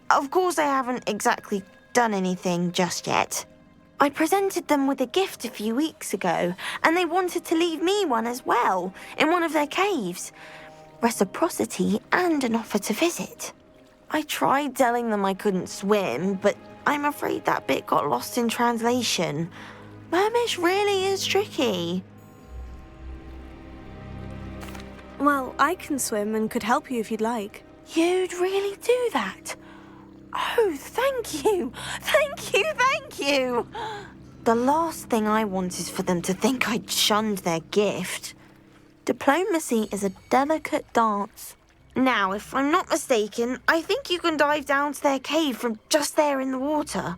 Of course I haven't exactly done anything just yet. I presented them with a gift a few weeks ago, and they wanted to leave me one as well, in one of their caves. Reciprocity and an offer to visit. I tried telling them I couldn't swim, but I'm afraid that bit got lost in translation. Mermish really is tricky. Well, I can swim and could help you if you'd like. You'd really do that? Oh, thank you! Thank you, thank you! The last thing I want is for them to think I'd shunned their gift. Diplomacy is a delicate dance. Now, if I'm not mistaken, I think you can dive down to their cave from just there in the water.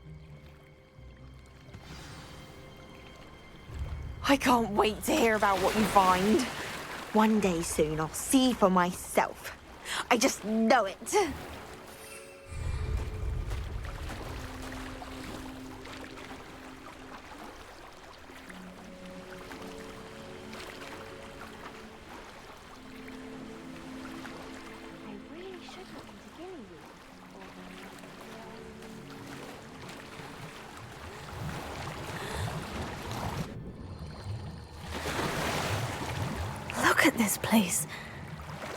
I can't wait to hear about what you find. One day soon, I'll see for myself. I just know it. I really should look into Gillyweed. Look at this place.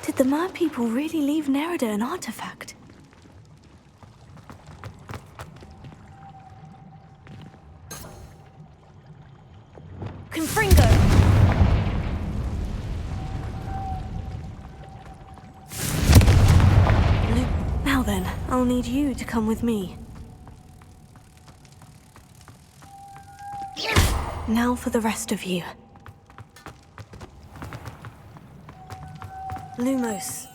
Did the Mer people really leave Nerida an artifact? Confringo! Now then, I'll need you to come with me. Now for the rest of you. Lumos.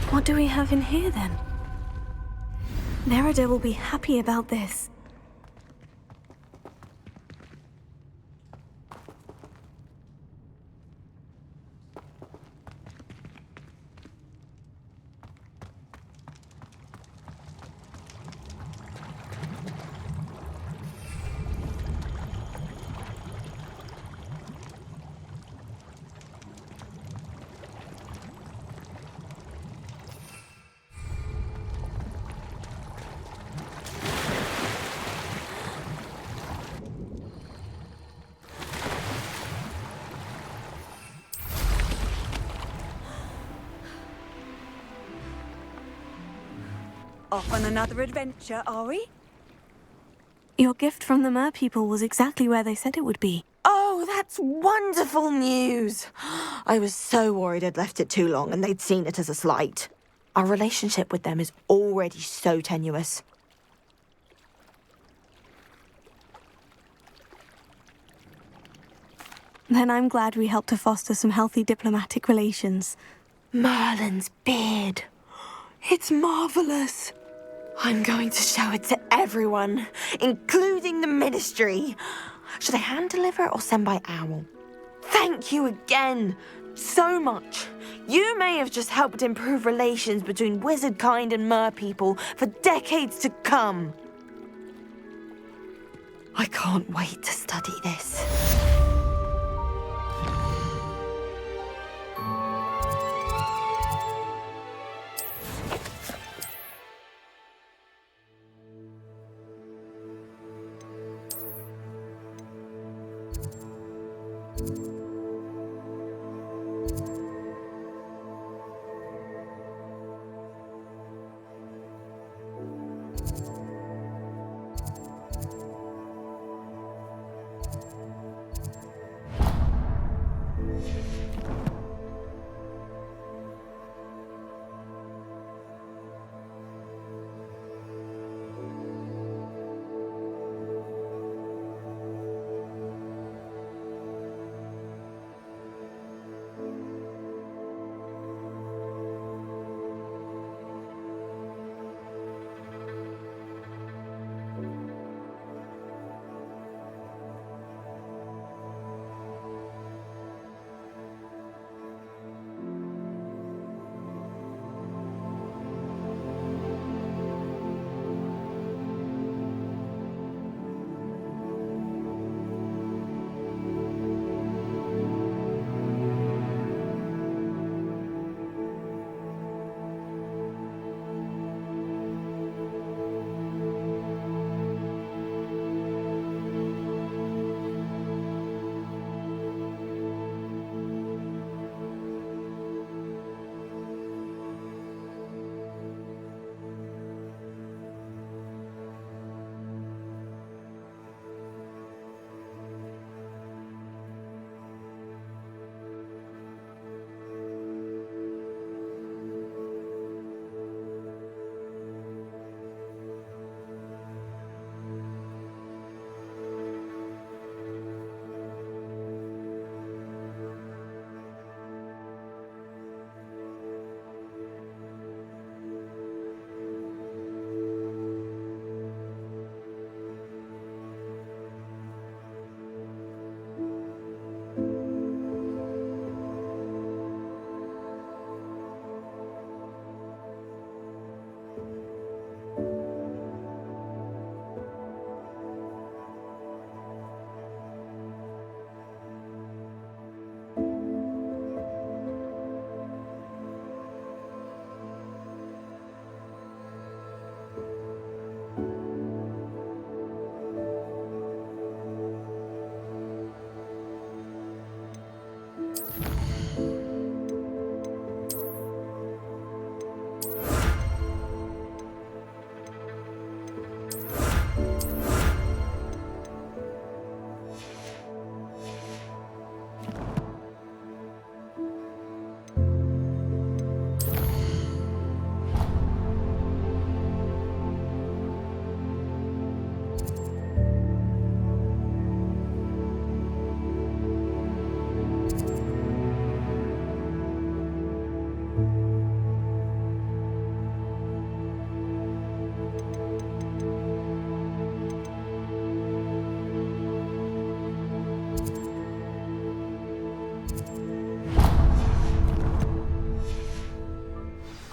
What do we have in here then? Nerida will be happy about this. Off on another adventure, are we? Your gift from the Mer people was exactly where they said it would be. Oh, that's wonderful news! I was so worried I'd left it too long and they'd seen it as a slight. Our relationship with them is already so tenuous. Then I'm glad we helped to foster some healthy diplomatic relations. Merlin's beard. It's marvelous. I'm going to show it to everyone, including the Ministry. Should I hand deliver or send by owl? Thank you again, so much. You may have just helped improve relations between wizard kind and Mer people for decades to come. I can't wait to study this.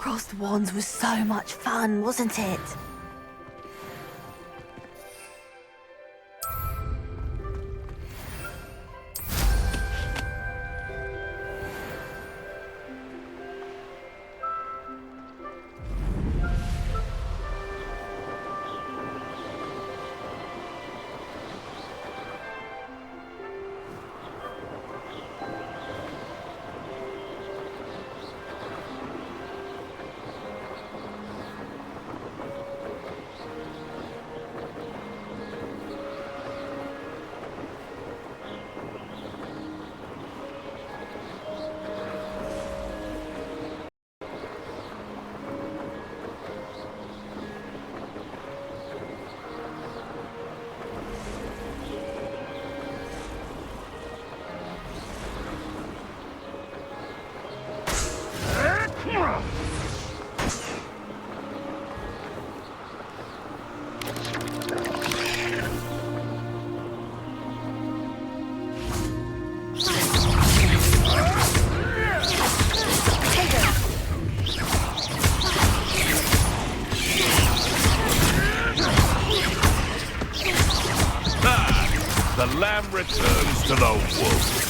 Crossed Wands was so much fun, wasn't it? The lamb returns to the wolf.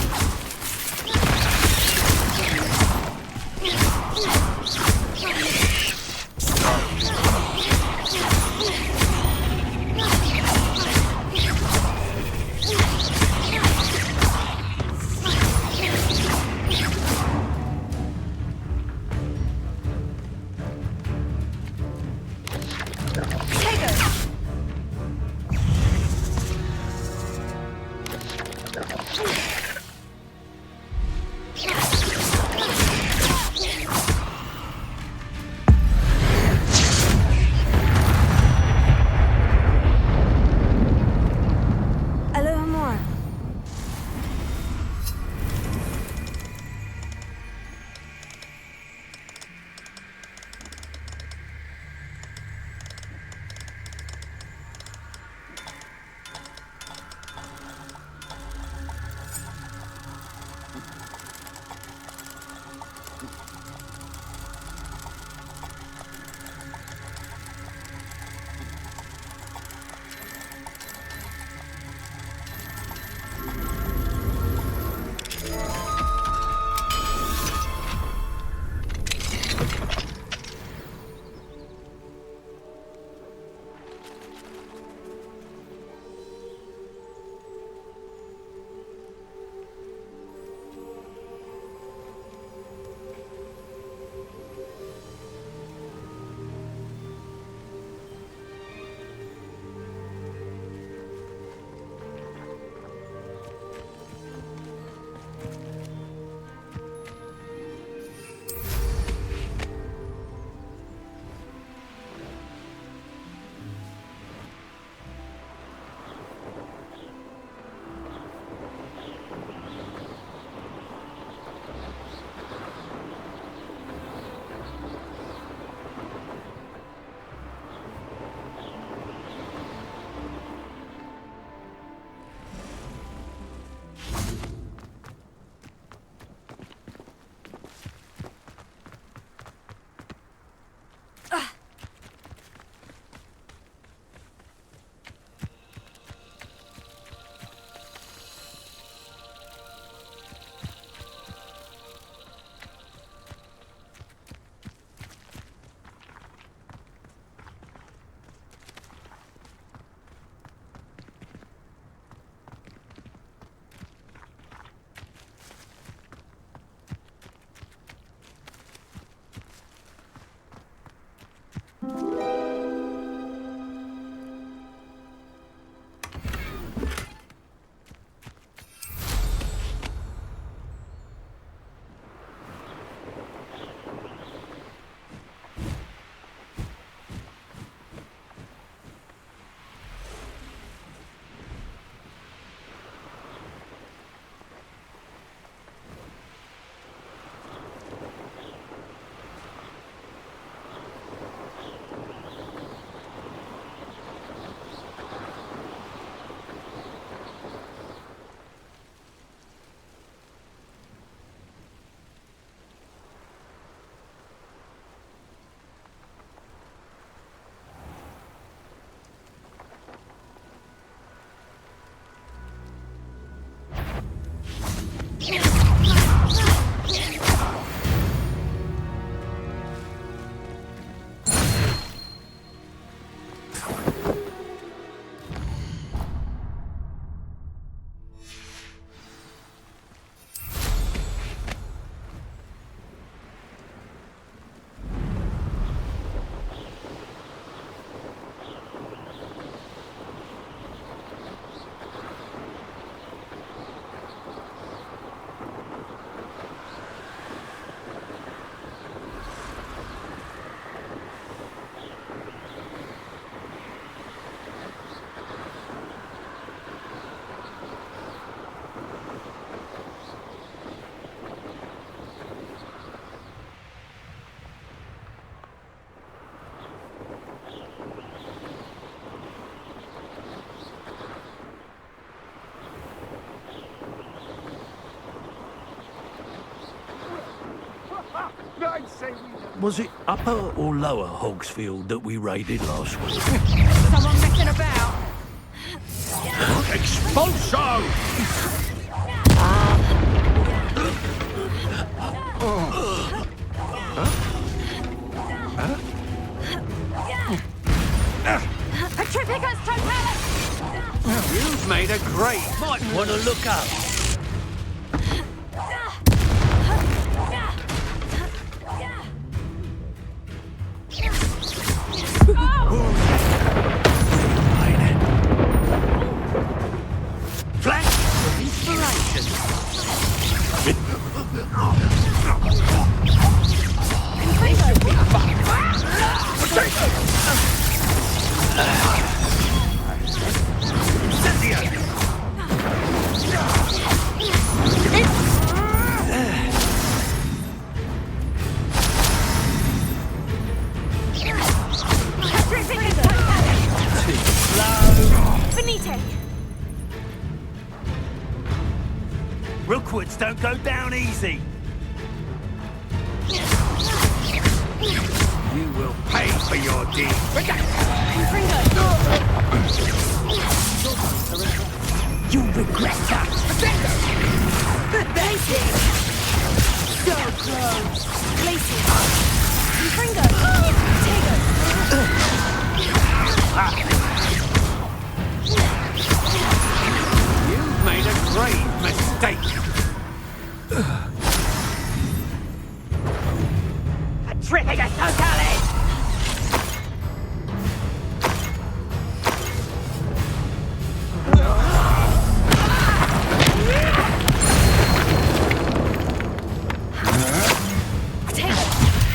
I'd say we... Was it Upper or Lower Hogsfield that we raided last week? Someone messing about. Expulso! Petrificus totalis! You've made a grate. Might want to look up. Flash of inspiration. Finite! Rookwoods don't go down easy. You will pay for your deed. You'll regret that. Basic! So close! Glacier! Confringo! You've made a grave mistake. Petrificus totalis!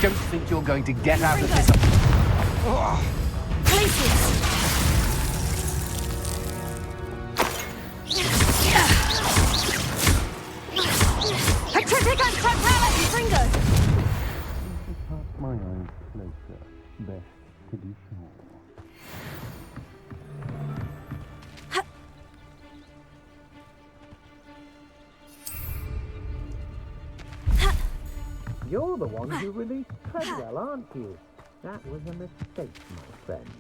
Don't think you're going to get out of this. Glaciers! Petrificus totalis! Confringo! My own closer, best to be sure. You're the one who released Treadwell, aren't you? That was a mistake, my friend.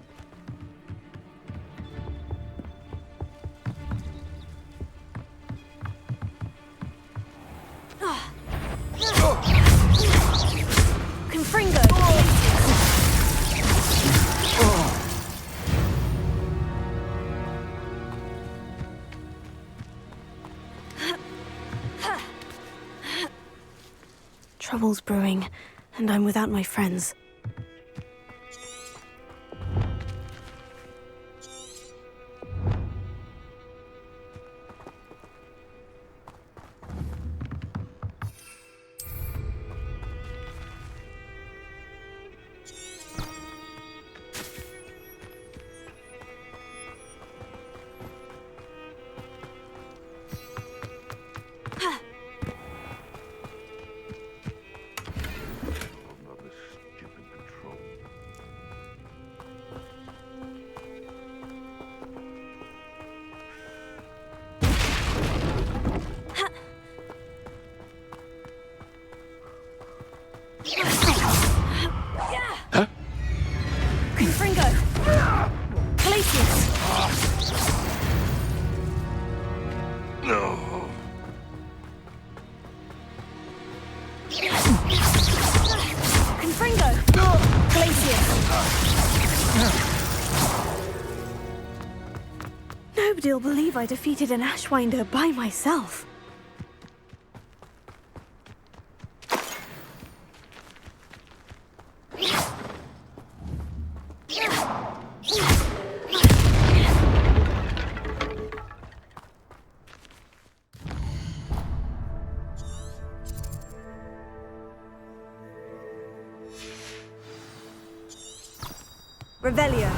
Confringo! Trouble's brewing, and I'm without my friends. Confringo! Glaciers! Confringo! Glaciers! Nobody'll believe I defeated an Ashwinder by myself. Revelio.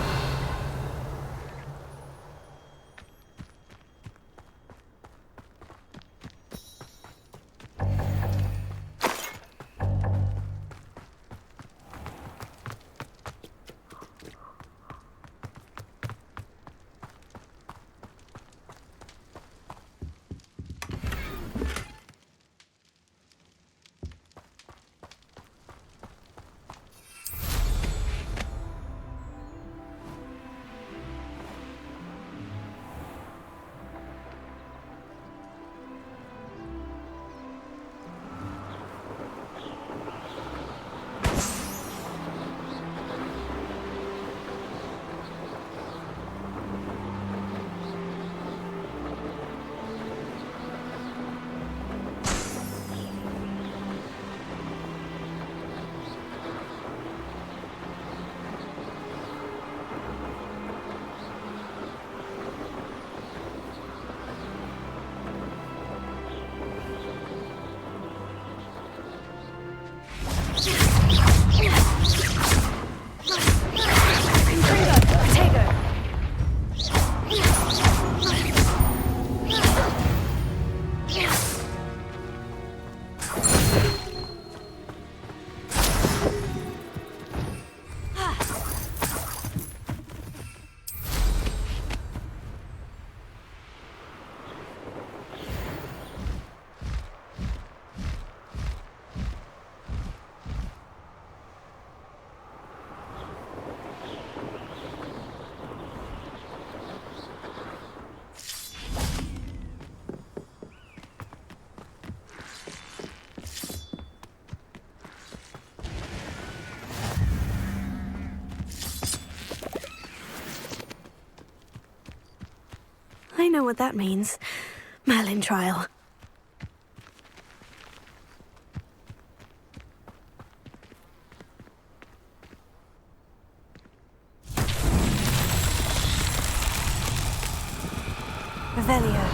know what that means. Merlin trial. Revelio.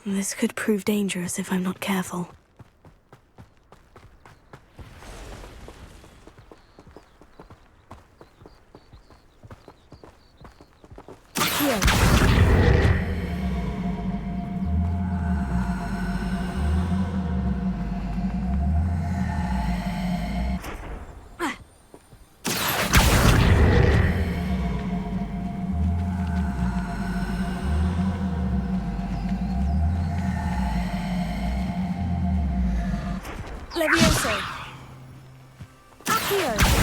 This could prove dangerous if I'm not careful. Levioso. Accio.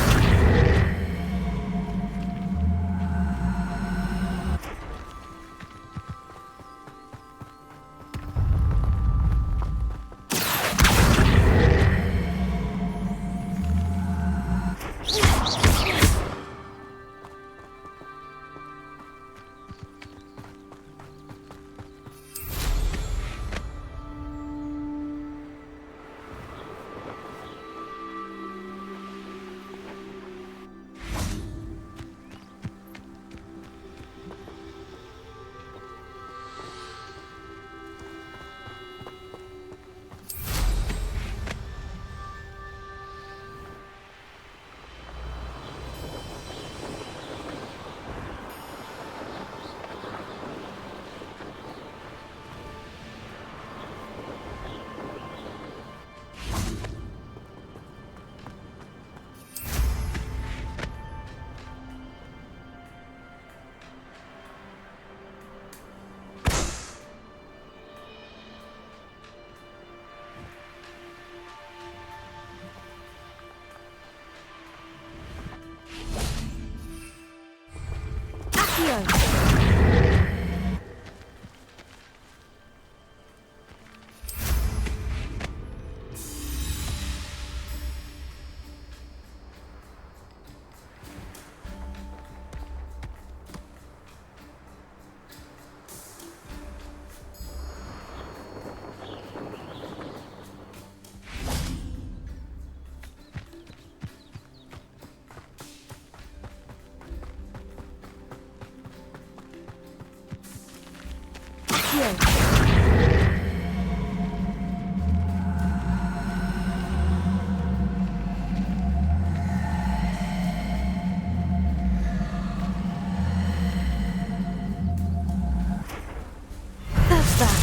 That's that.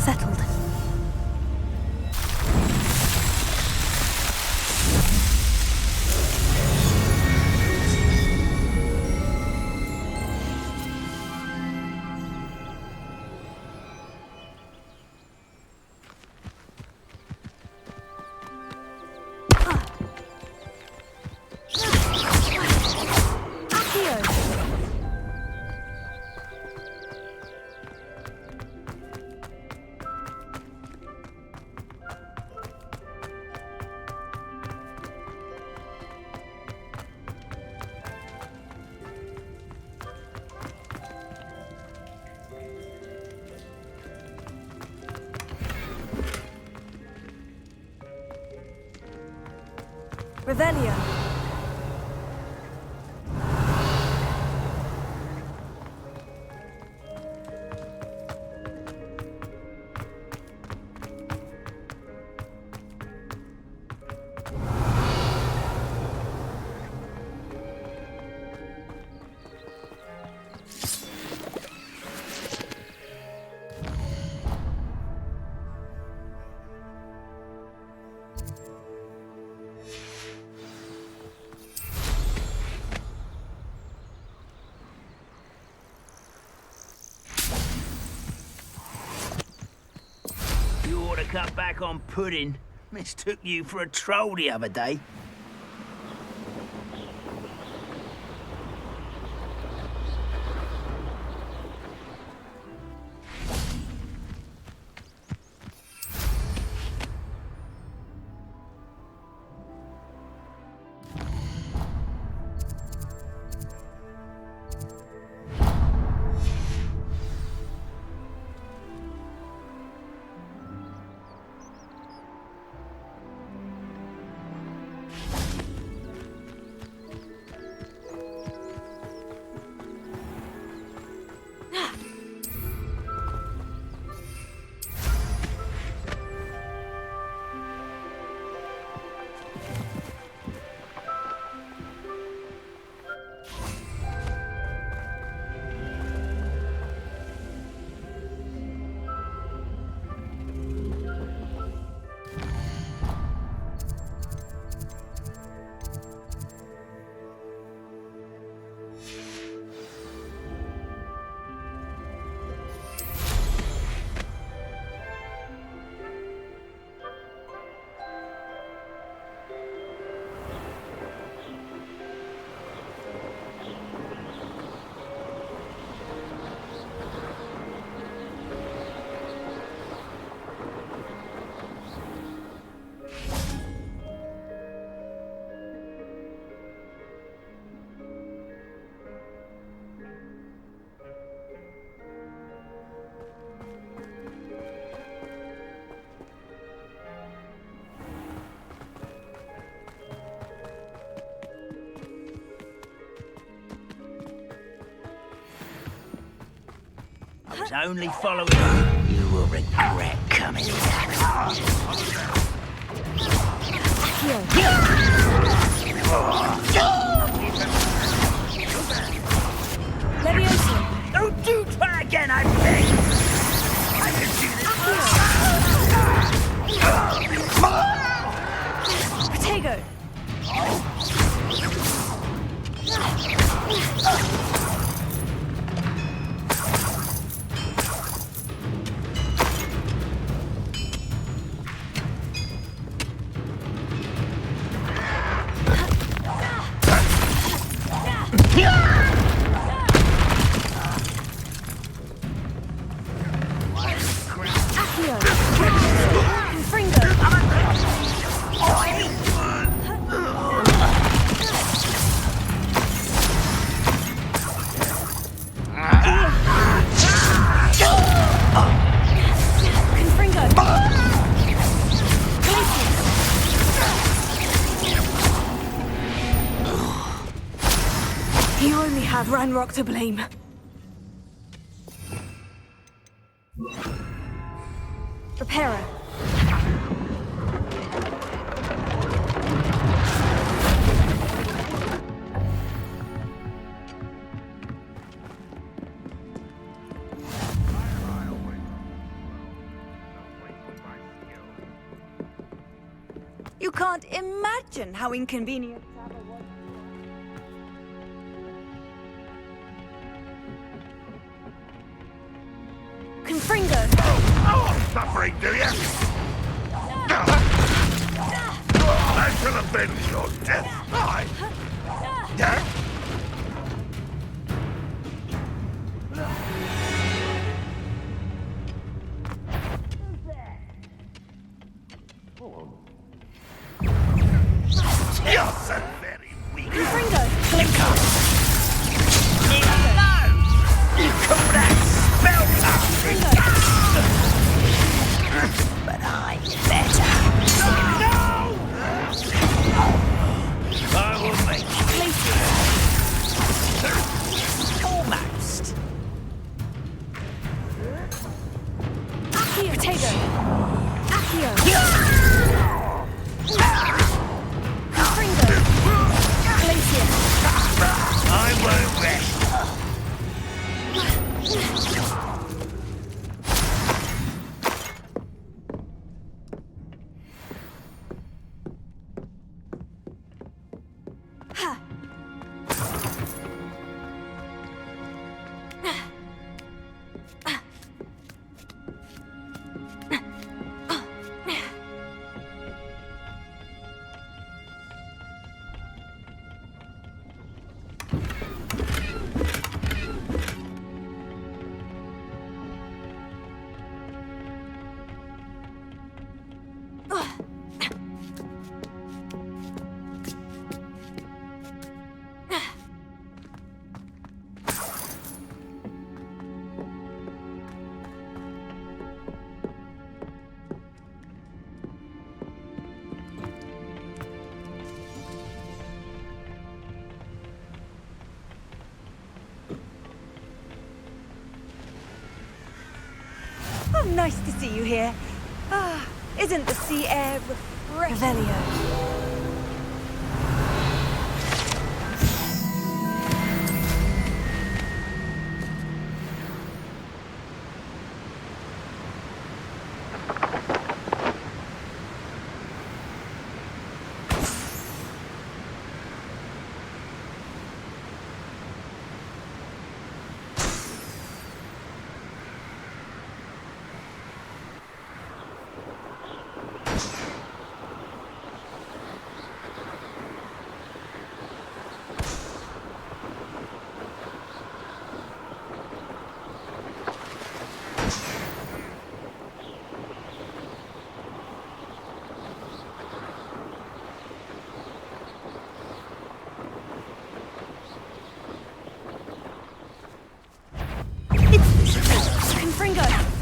Settled. Revelio. cut back on pudding. Mistook you for a troll the other day. I was only following you. You will regret coming back. Leviosa! Don't do try again, I beg! I can do this. Protego! You only have Ranrock to blame. Reparo. You can't imagine how inconvenient travel was. Confringo! Oh, suffering, do you? I shall avenge your death. I. Yeah? You're so very weak. Confringo! No! You call that spellcasting? But I'm better. No! I will make you. see you here. Ah, isn't the sea air refreshing? Revelio.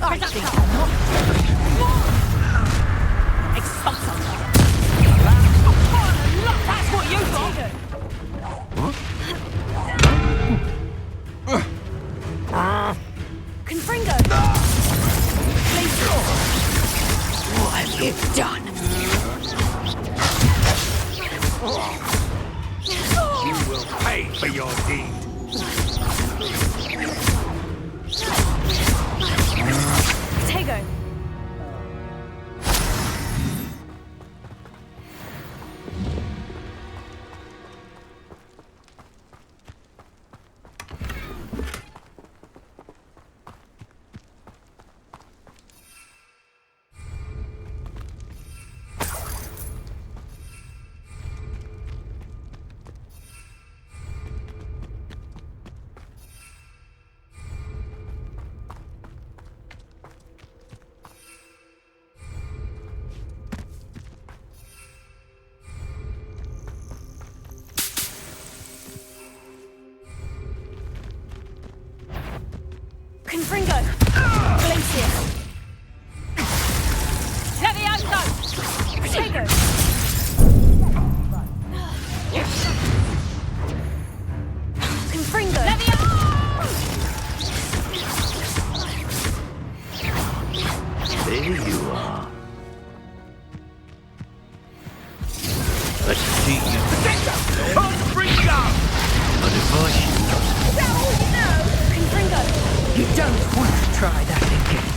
I think Expulsor! That's what you got! Confringo! What have you done? You will pay for your deed. Tego! Confringo! Glacier! Levioso! Tego! Confringo! There you are. Let's see you. Confringo! But if I shoot, Is that all you know? Confringo! You don't want to try that again.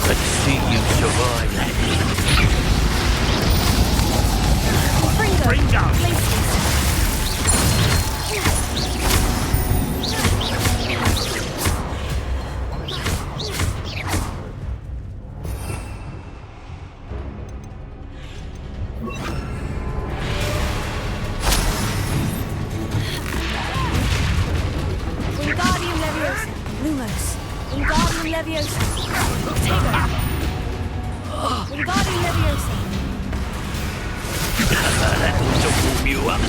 let's see you survive that. Wingardium Leviosa! Lumos! Wingardium Leviosa! Tego! Wingardium Leviosa! That ought to warm you up.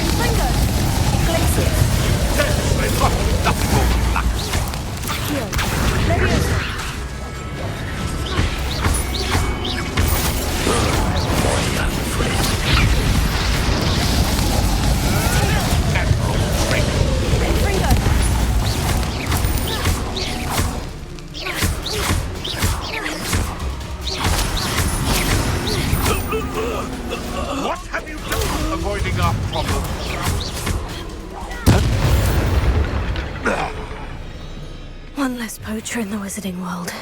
Confringo! Glacier! Accio! Leviosa! What have you done avoiding our problem? One less poacher in the wizarding world.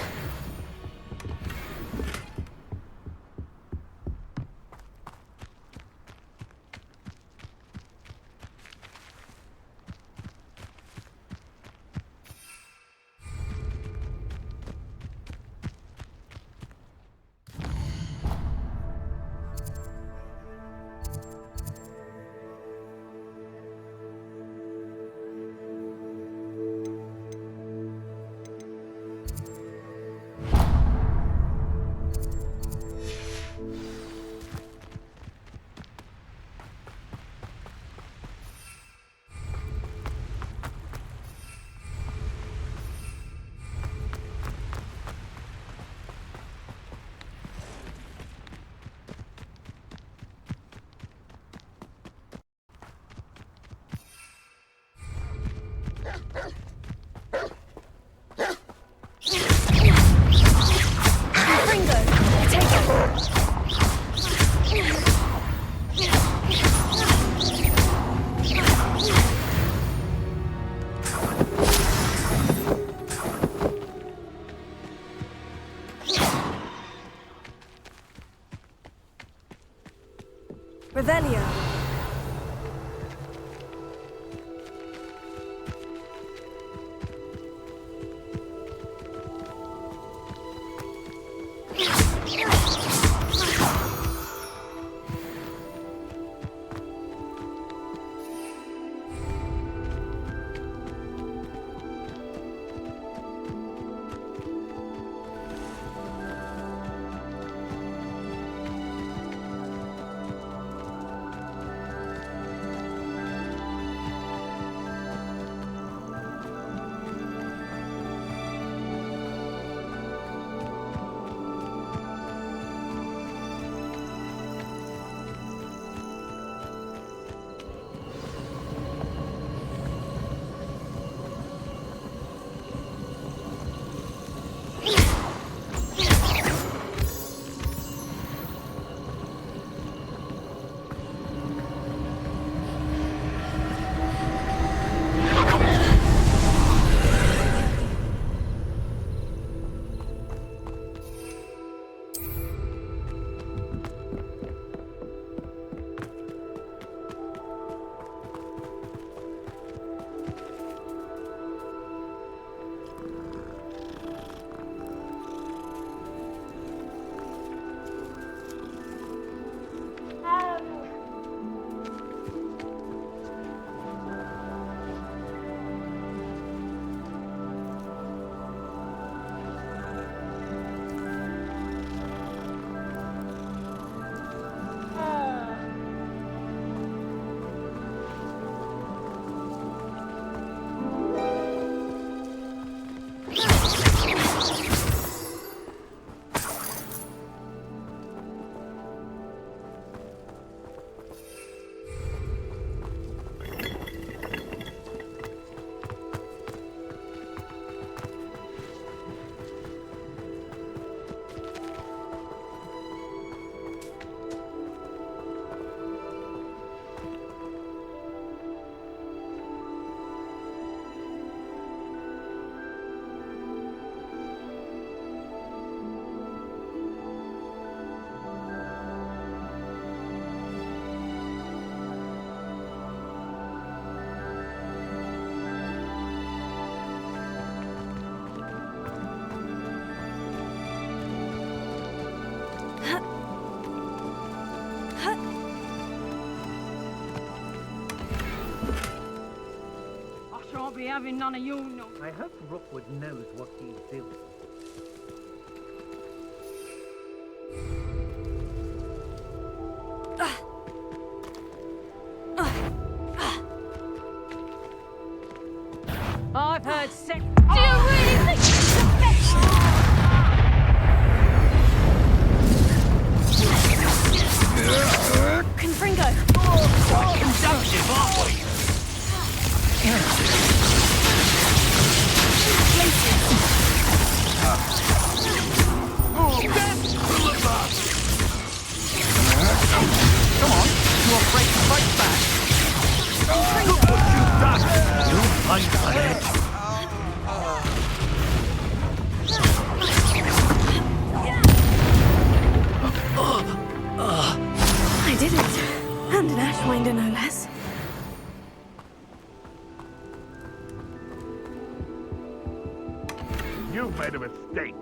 Revelio. Be having none of your no. I hope Rookwood knows what he's doing. I've heard Do you really think it's the best? Confringo! Quite consumptive, aren't we? Come on, you afraid to fight back? Look what you've done! You'll pay for it! I did it. And an Ashwinder, no less. You've made a mistake.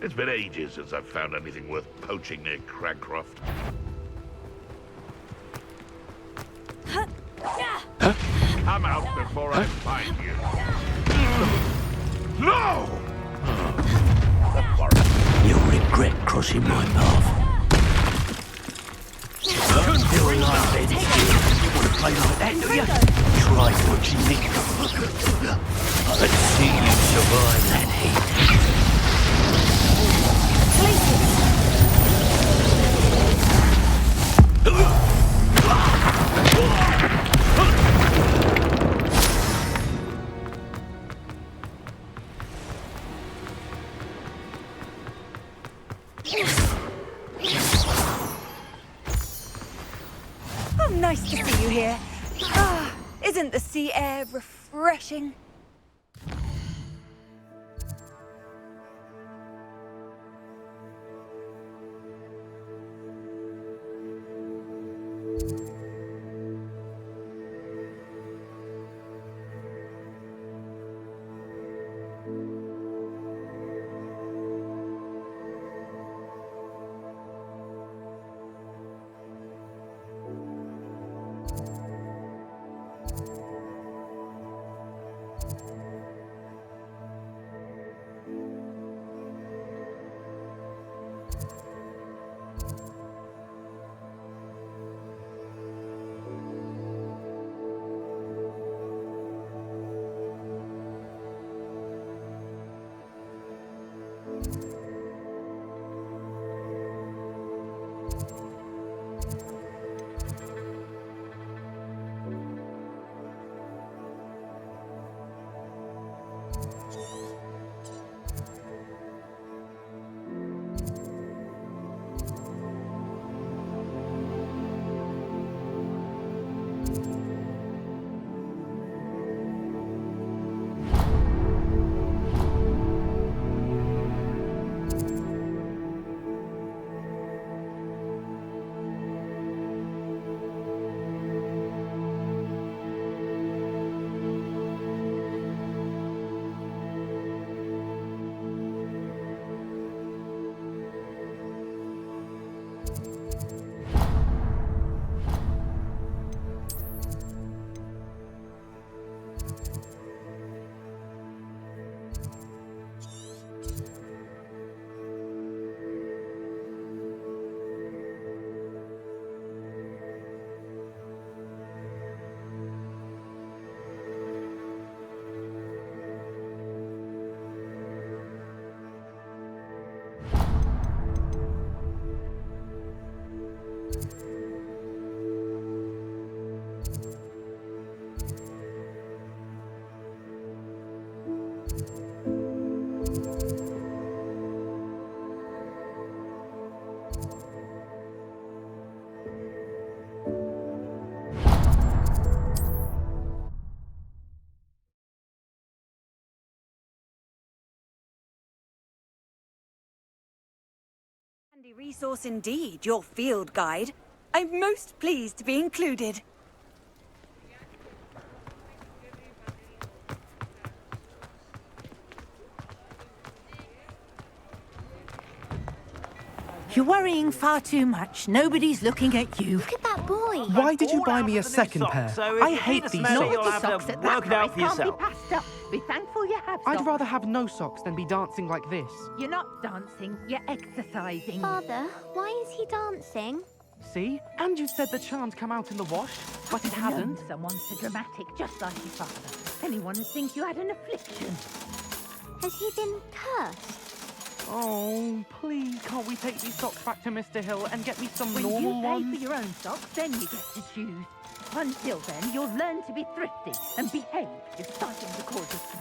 It's been ages since I've found anything worth poaching near Cragcroft. I'm out before I find you. No! You'll regret crossing my path. Feel like it. You want to play like that, do you? Try watching me. Let's see you survive that. Oh, nice to see you here. Ah, isn't the sea air refreshing? Handy resource indeed, your field guide. I'm most pleased to be included. You're worrying far too much. Nobody's looking at you. Look at that boy. Why did you buy me a second pair? I hate these socks. Naughty socks at that price can't be passed up. Be thankful you have I'd socks. rather have no socks than be dancing like this. You're not dancing, you're exercising. Father, why is he dancing? See? And you said the charms come out in the wash, but it hasn't. Someone so dramatic, just like your father. Anyone who thinks you had an affliction. Has he been cursed? Oh, please, can't we take these socks back to Mr. Hill and get me some When normal you pay ones? for your own socks, then you get to choose. Until then, you'll learn to be thrifty and behave if starting to cause a scene.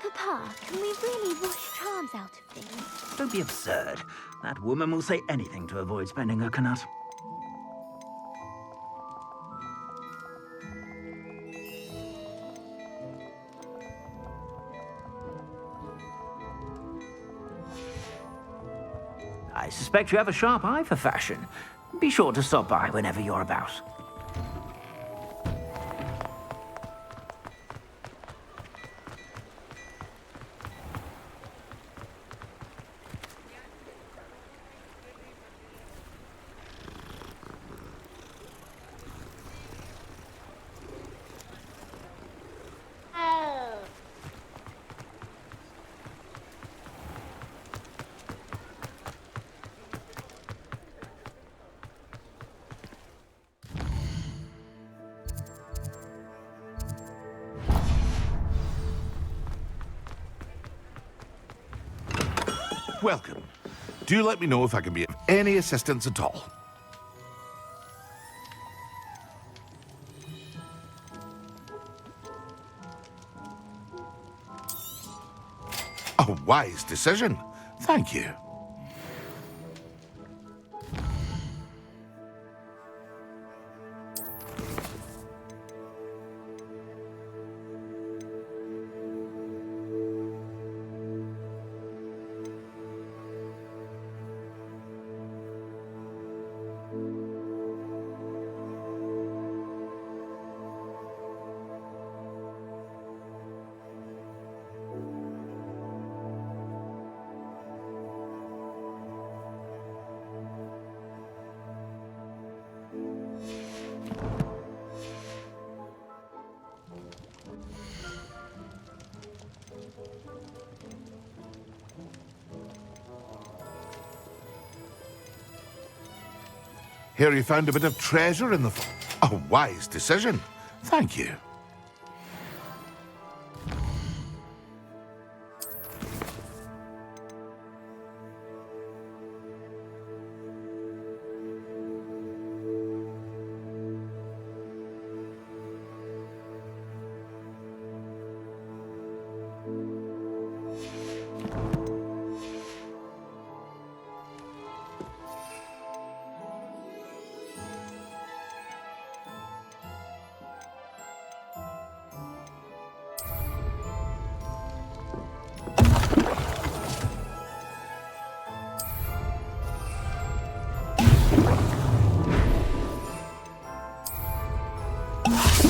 Papa, can we really wash charms out of things? Don't be absurd. That woman will say anything to avoid spending her kanut. I suspect you have a sharp eye for fashion. Be sure to stop by whenever you're about. Welcome. Do let me know if I can be of any assistance at all. A wise decision. Thank you. Here you found a bit of treasure in the... A wise decision. Thank you.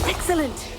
Excellent!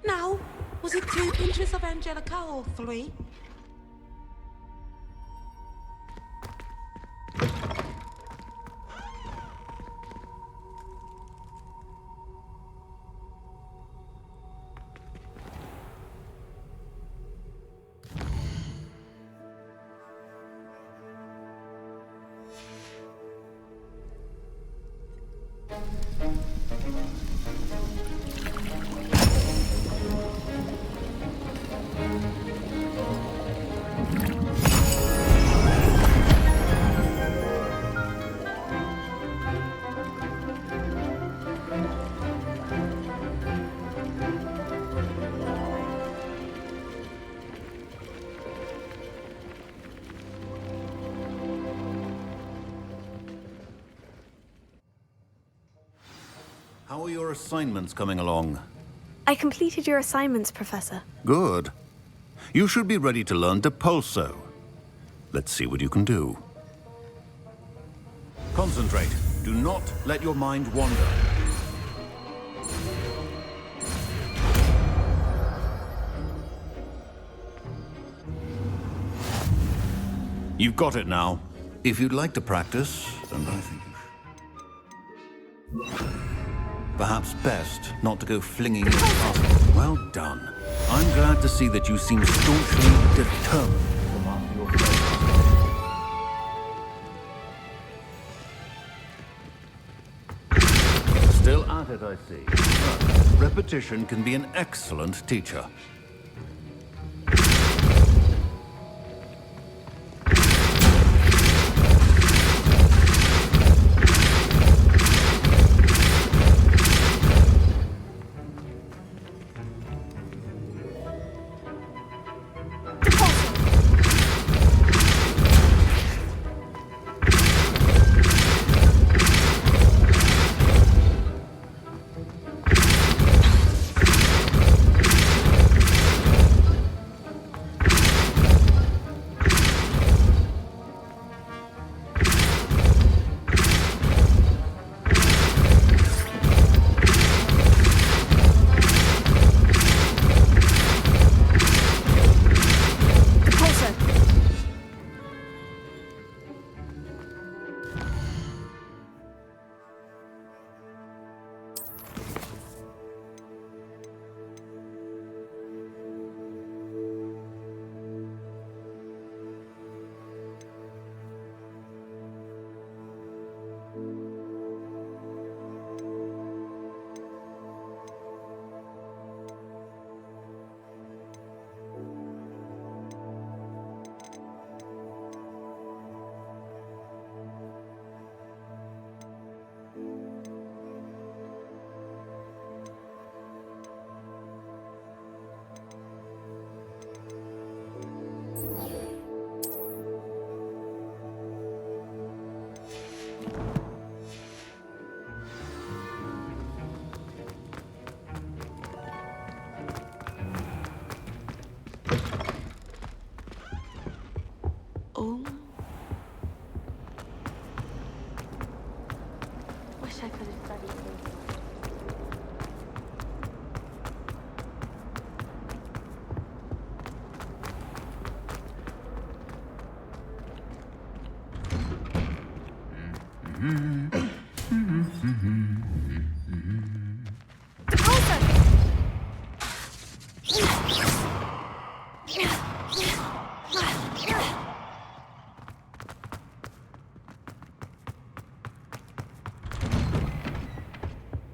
Now, was it 2 pinches of Angelica or 3? How are your assignments coming along? I completed your assignments, Professor. Good. You should be ready to learn Depulso. Let's see what you can do. Concentrate. Do not let your mind wander. You've got it now. If you'd like to practice, and I think you should. Perhaps best not to go flinging your task. Well done. I'm glad to see that you seem staunchly determined to master your fate. Still at it, I see. Well, repetition can be an excellent teacher. Oh. Wish I could have studied this.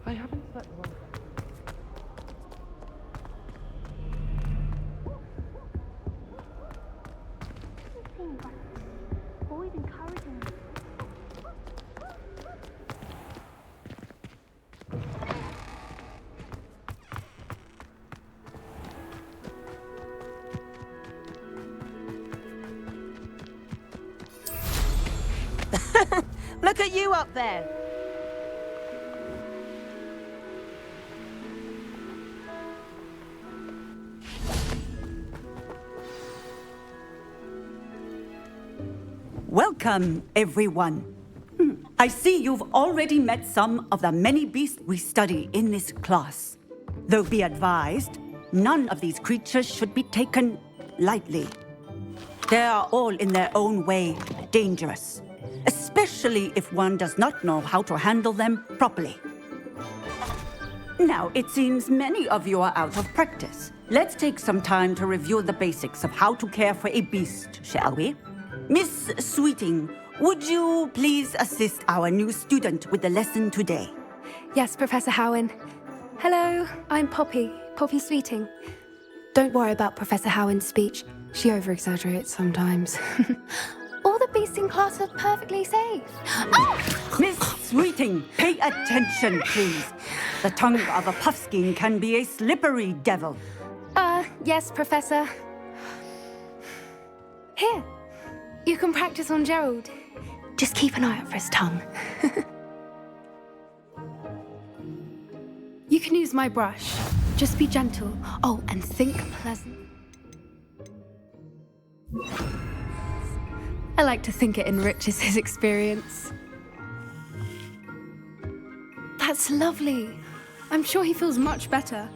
I haven't slept well. Always encouraging me. Look at you up there. Welcome, everyone. I see you've already met some of the many beasts we study in this class. Though be advised, None of these creatures should be taken lightly. They are all in their own way dangerous, especially if one does not know how to handle them properly. Now, it seems many of you are out of practice. Let's take some time to review the basics of how to care for a beast, shall we? Miss Sweeting, would you please assist our new student with the lesson today? Yes, Professor Howen. Hello, I'm Poppy Sweeting. Don't worry about Professor Howen's speech. She over-exaggerates sometimes. All the beasts in class are perfectly safe. Oh! Miss Sweeting, pay attention, please. The tongue of a puffskein can be a slippery devil. Yes, Professor. Here, you can practice on Gerald. Just keep an eye out for his tongue. You can use my brush. Just be gentle. Oh, and think pleasant. I like to think it enriches his experience. That's lovely. I'm sure he feels much better.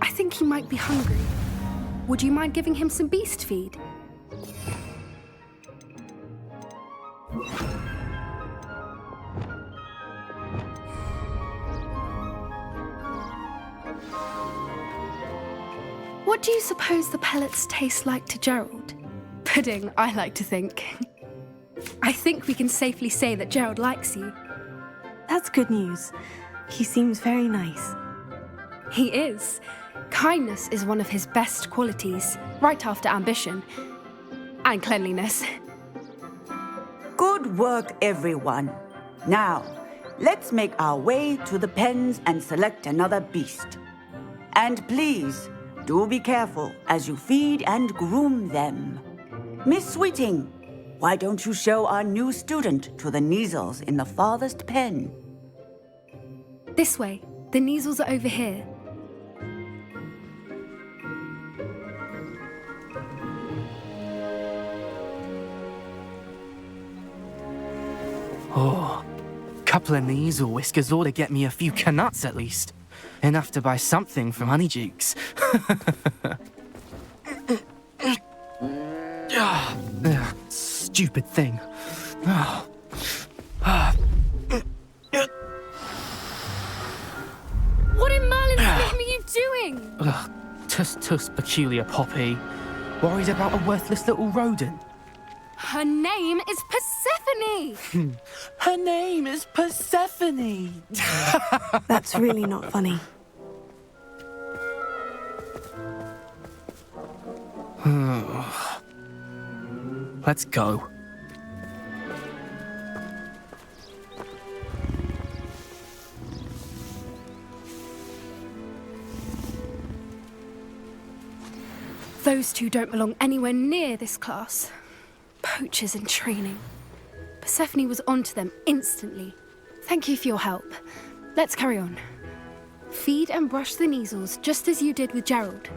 I think he might be hungry. Would you mind giving him some beast feed? What do you suppose the pellets taste like to Gerald? Pudding, I like to think. I think we can safely say that Gerald likes you. That's good news. He seems very nice. He is. Kindness is one of his best qualities, right after ambition. And cleanliness. Good work, everyone. Now, let's make our way to the pens and select another beast. And please, do be careful as you feed and groom them. Miss Sweeting, why don't you show our new student to the Neasels in the farthest pen? This way. The Neasels are over here. Oh, couple of Neasel whiskers ought to get me a few canuts at least. Enough to buy something from Honeydukes. Stupid thing. What in Merlin's name are you doing? Tuss, peculiar Poppy. Worried about a worthless little rodent. Her name is Persephone! Her name is Persephone! That's really not funny. Let's go. Those two don't belong anywhere near this class. Poachers in training. Persephone was onto them instantly. Thank you for your help. Let's carry on. Feed and brush the Neasels just as you did with Gerald.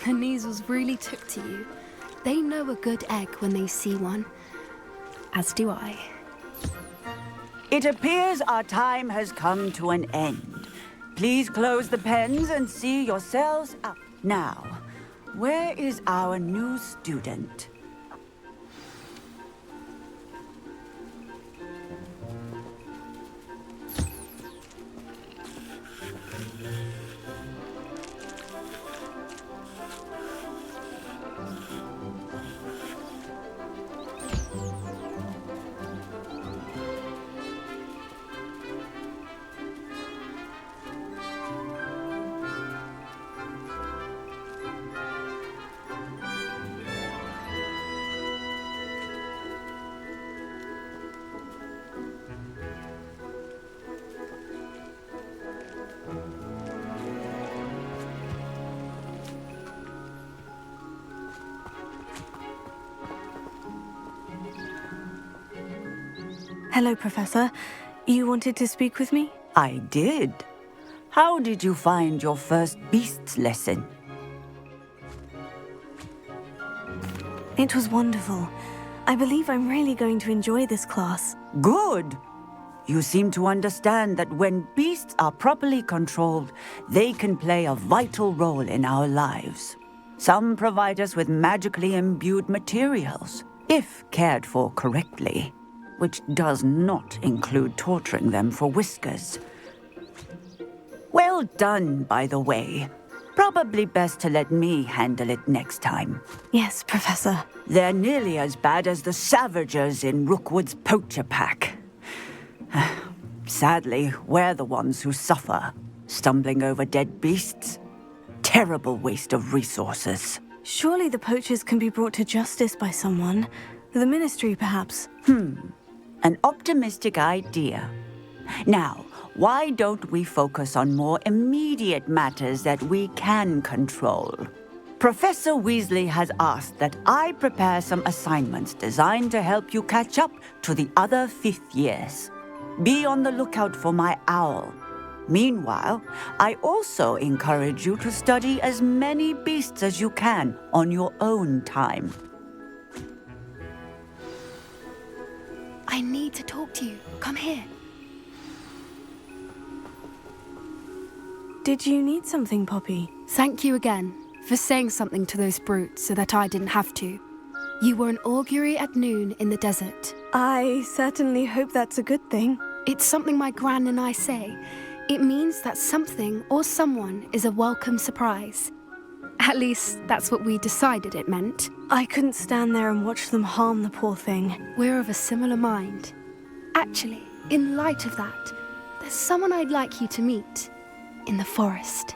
The Neasels really took to you. They know a good egg when they see one. As do I. It appears our time has come to an end. Please close the pens and see yourselves out. Now, where is our new student? Hello, Professor. You wanted to speak with me? I did. How did you find your first beasts lesson? It was wonderful. I believe I'm really going to enjoy this class. Good. You seem to understand that when beasts are properly controlled, they can play a vital role in our lives. Some provide us with magically imbued materials, if cared for correctly, which does not include torturing them for whiskers. Well done, by the way. Probably best to let me handle it next time. Yes, Professor. They're nearly as bad as the Savagers in Rookwood's poacher pack. Sadly, we're the ones who suffer, stumbling over dead beasts. Terrible waste of resources. Surely the poachers can be brought to justice by someone. The Ministry, perhaps. An optimistic idea. Now, why don't we focus on more immediate matters that we can control? Professor Weasley has asked that I prepare some assignments designed to help you catch up to the other 5th years. Be on the lookout for my owl. Meanwhile, I also encourage you to study as many beasts as you can on your own time. I need to talk to you. Come here. Did you need something, Poppy? Thank you again for saying something to those brutes so that I didn't have to. You were an augury at noon in the desert. I certainly hope that's a good thing. It's something my gran and I say. It means that something or someone is a welcome surprise. At least, that's what we decided it meant. I couldn't stand there and watch them harm the poor thing. We're of a similar mind. Actually, in light of that, there's someone I'd like you to meet. In the forest.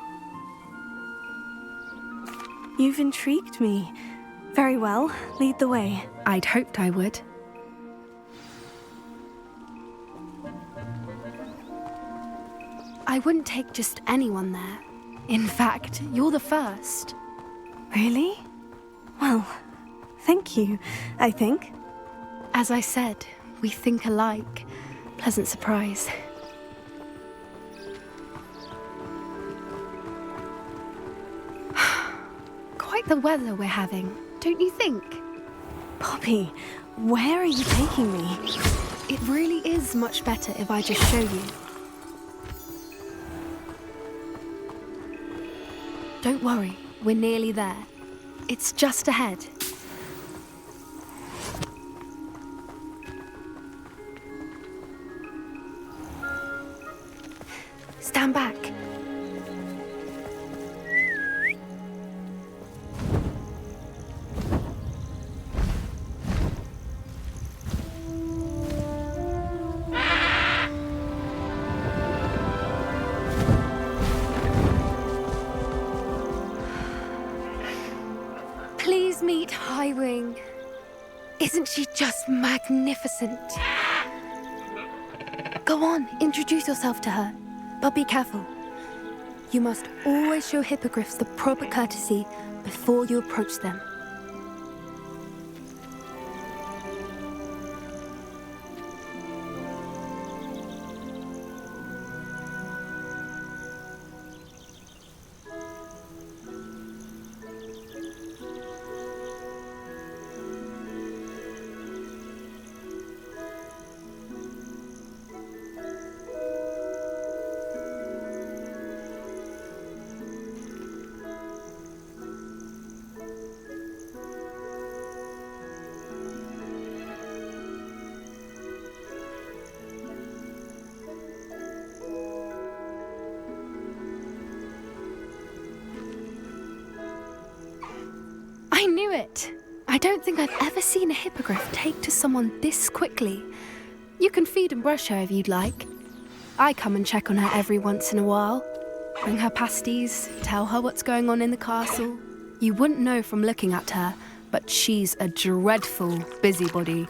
You've intrigued me. Very well, lead the way. I'd hoped I would. I wouldn't take just anyone there. In fact, you're the first. Really? Well, thank you, I think. As I said, we think alike. Pleasant surprise. Quite the weather we're having, don't you think? Poppy, where are you taking me? It really is much better if I just show you. Don't worry, we're nearly there. It's just ahead. Stand back. Please meet Highwing. Isn't she just magnificent? Go on, introduce yourself to her. But be careful. You must always show hippogriffs the proper courtesy before you approach them. I knew it! I don't think I've ever seen a hippogriff take to someone this quickly. You can feed and brush her if you'd like. I come and check on her every once in a while. Bring her pasties, tell her what's going on in the castle. You wouldn't know from looking at her, but she's a dreadful busybody.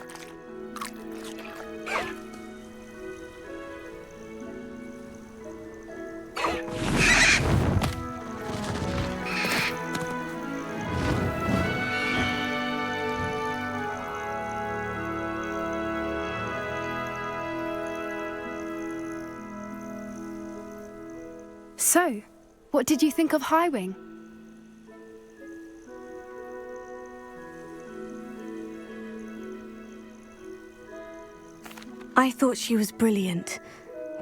So, what did you think of Highwing? I thought she was brilliant.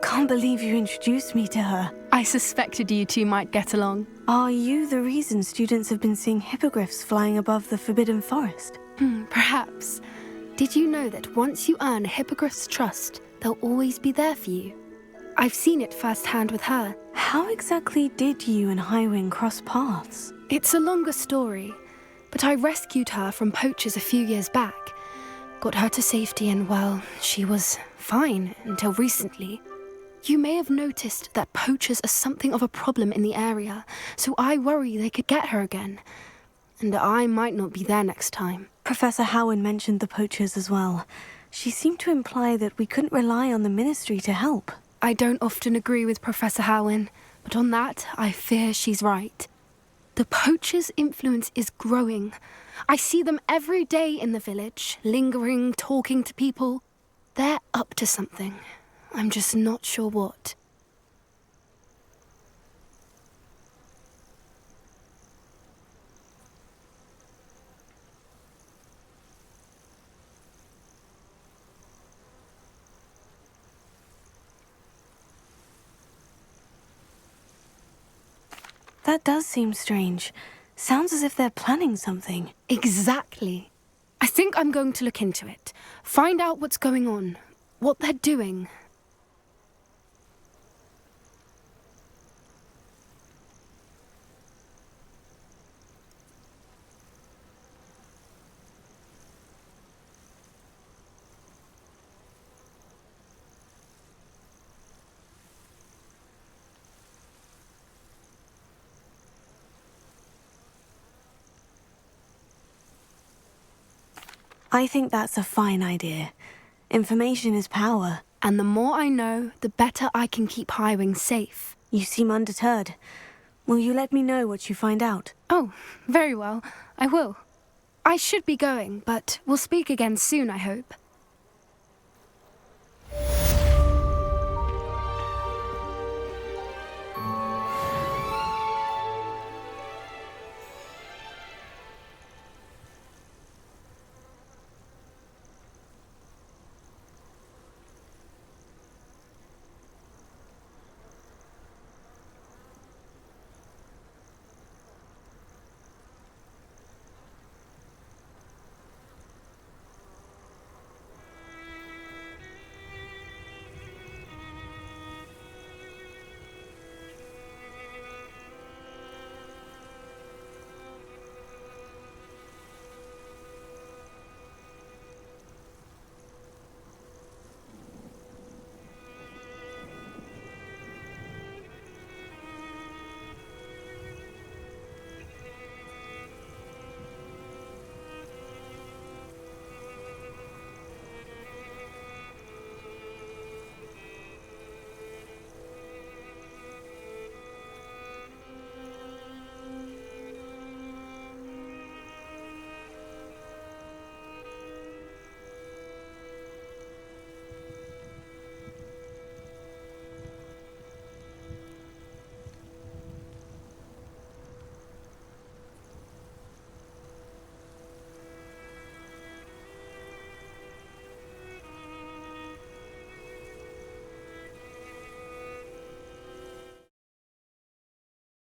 Can't believe you introduced me to her. I suspected you two might get along. Are you the reason students have been seeing hippogriffs flying above the Forbidden Forest? Perhaps. Did you know that once you earn a hippogriff's trust, they'll always be there for you? I've seen it firsthand with her. How exactly did you and Highwing cross paths? It's a longer story, but I rescued her from poachers a few years back. Got her to safety and, well, she was fine until recently. You may have noticed that poachers are something of a problem in the area, so I worry they could get her again. And I might not be there next time. Professor Howin mentioned the poachers as well. She seemed to imply that we couldn't rely on the Ministry to help. I don't often agree with Professor Howin, but on that, I fear she's right. The poachers' influence is growing. I see them every day in the village, lingering, talking to people. They're up to something. I'm just not sure what. That does seem strange. Sounds as if they're planning something. Exactly. I think I'm going to look into it. Find out what's going on, what they're doing. I think that's a fine idea. Information is power. And the more I know, the better I can keep Highwing safe. You seem undeterred. Will you let me know what you find out? Oh, very well. I will. I should be going, but we'll speak again soon, I hope.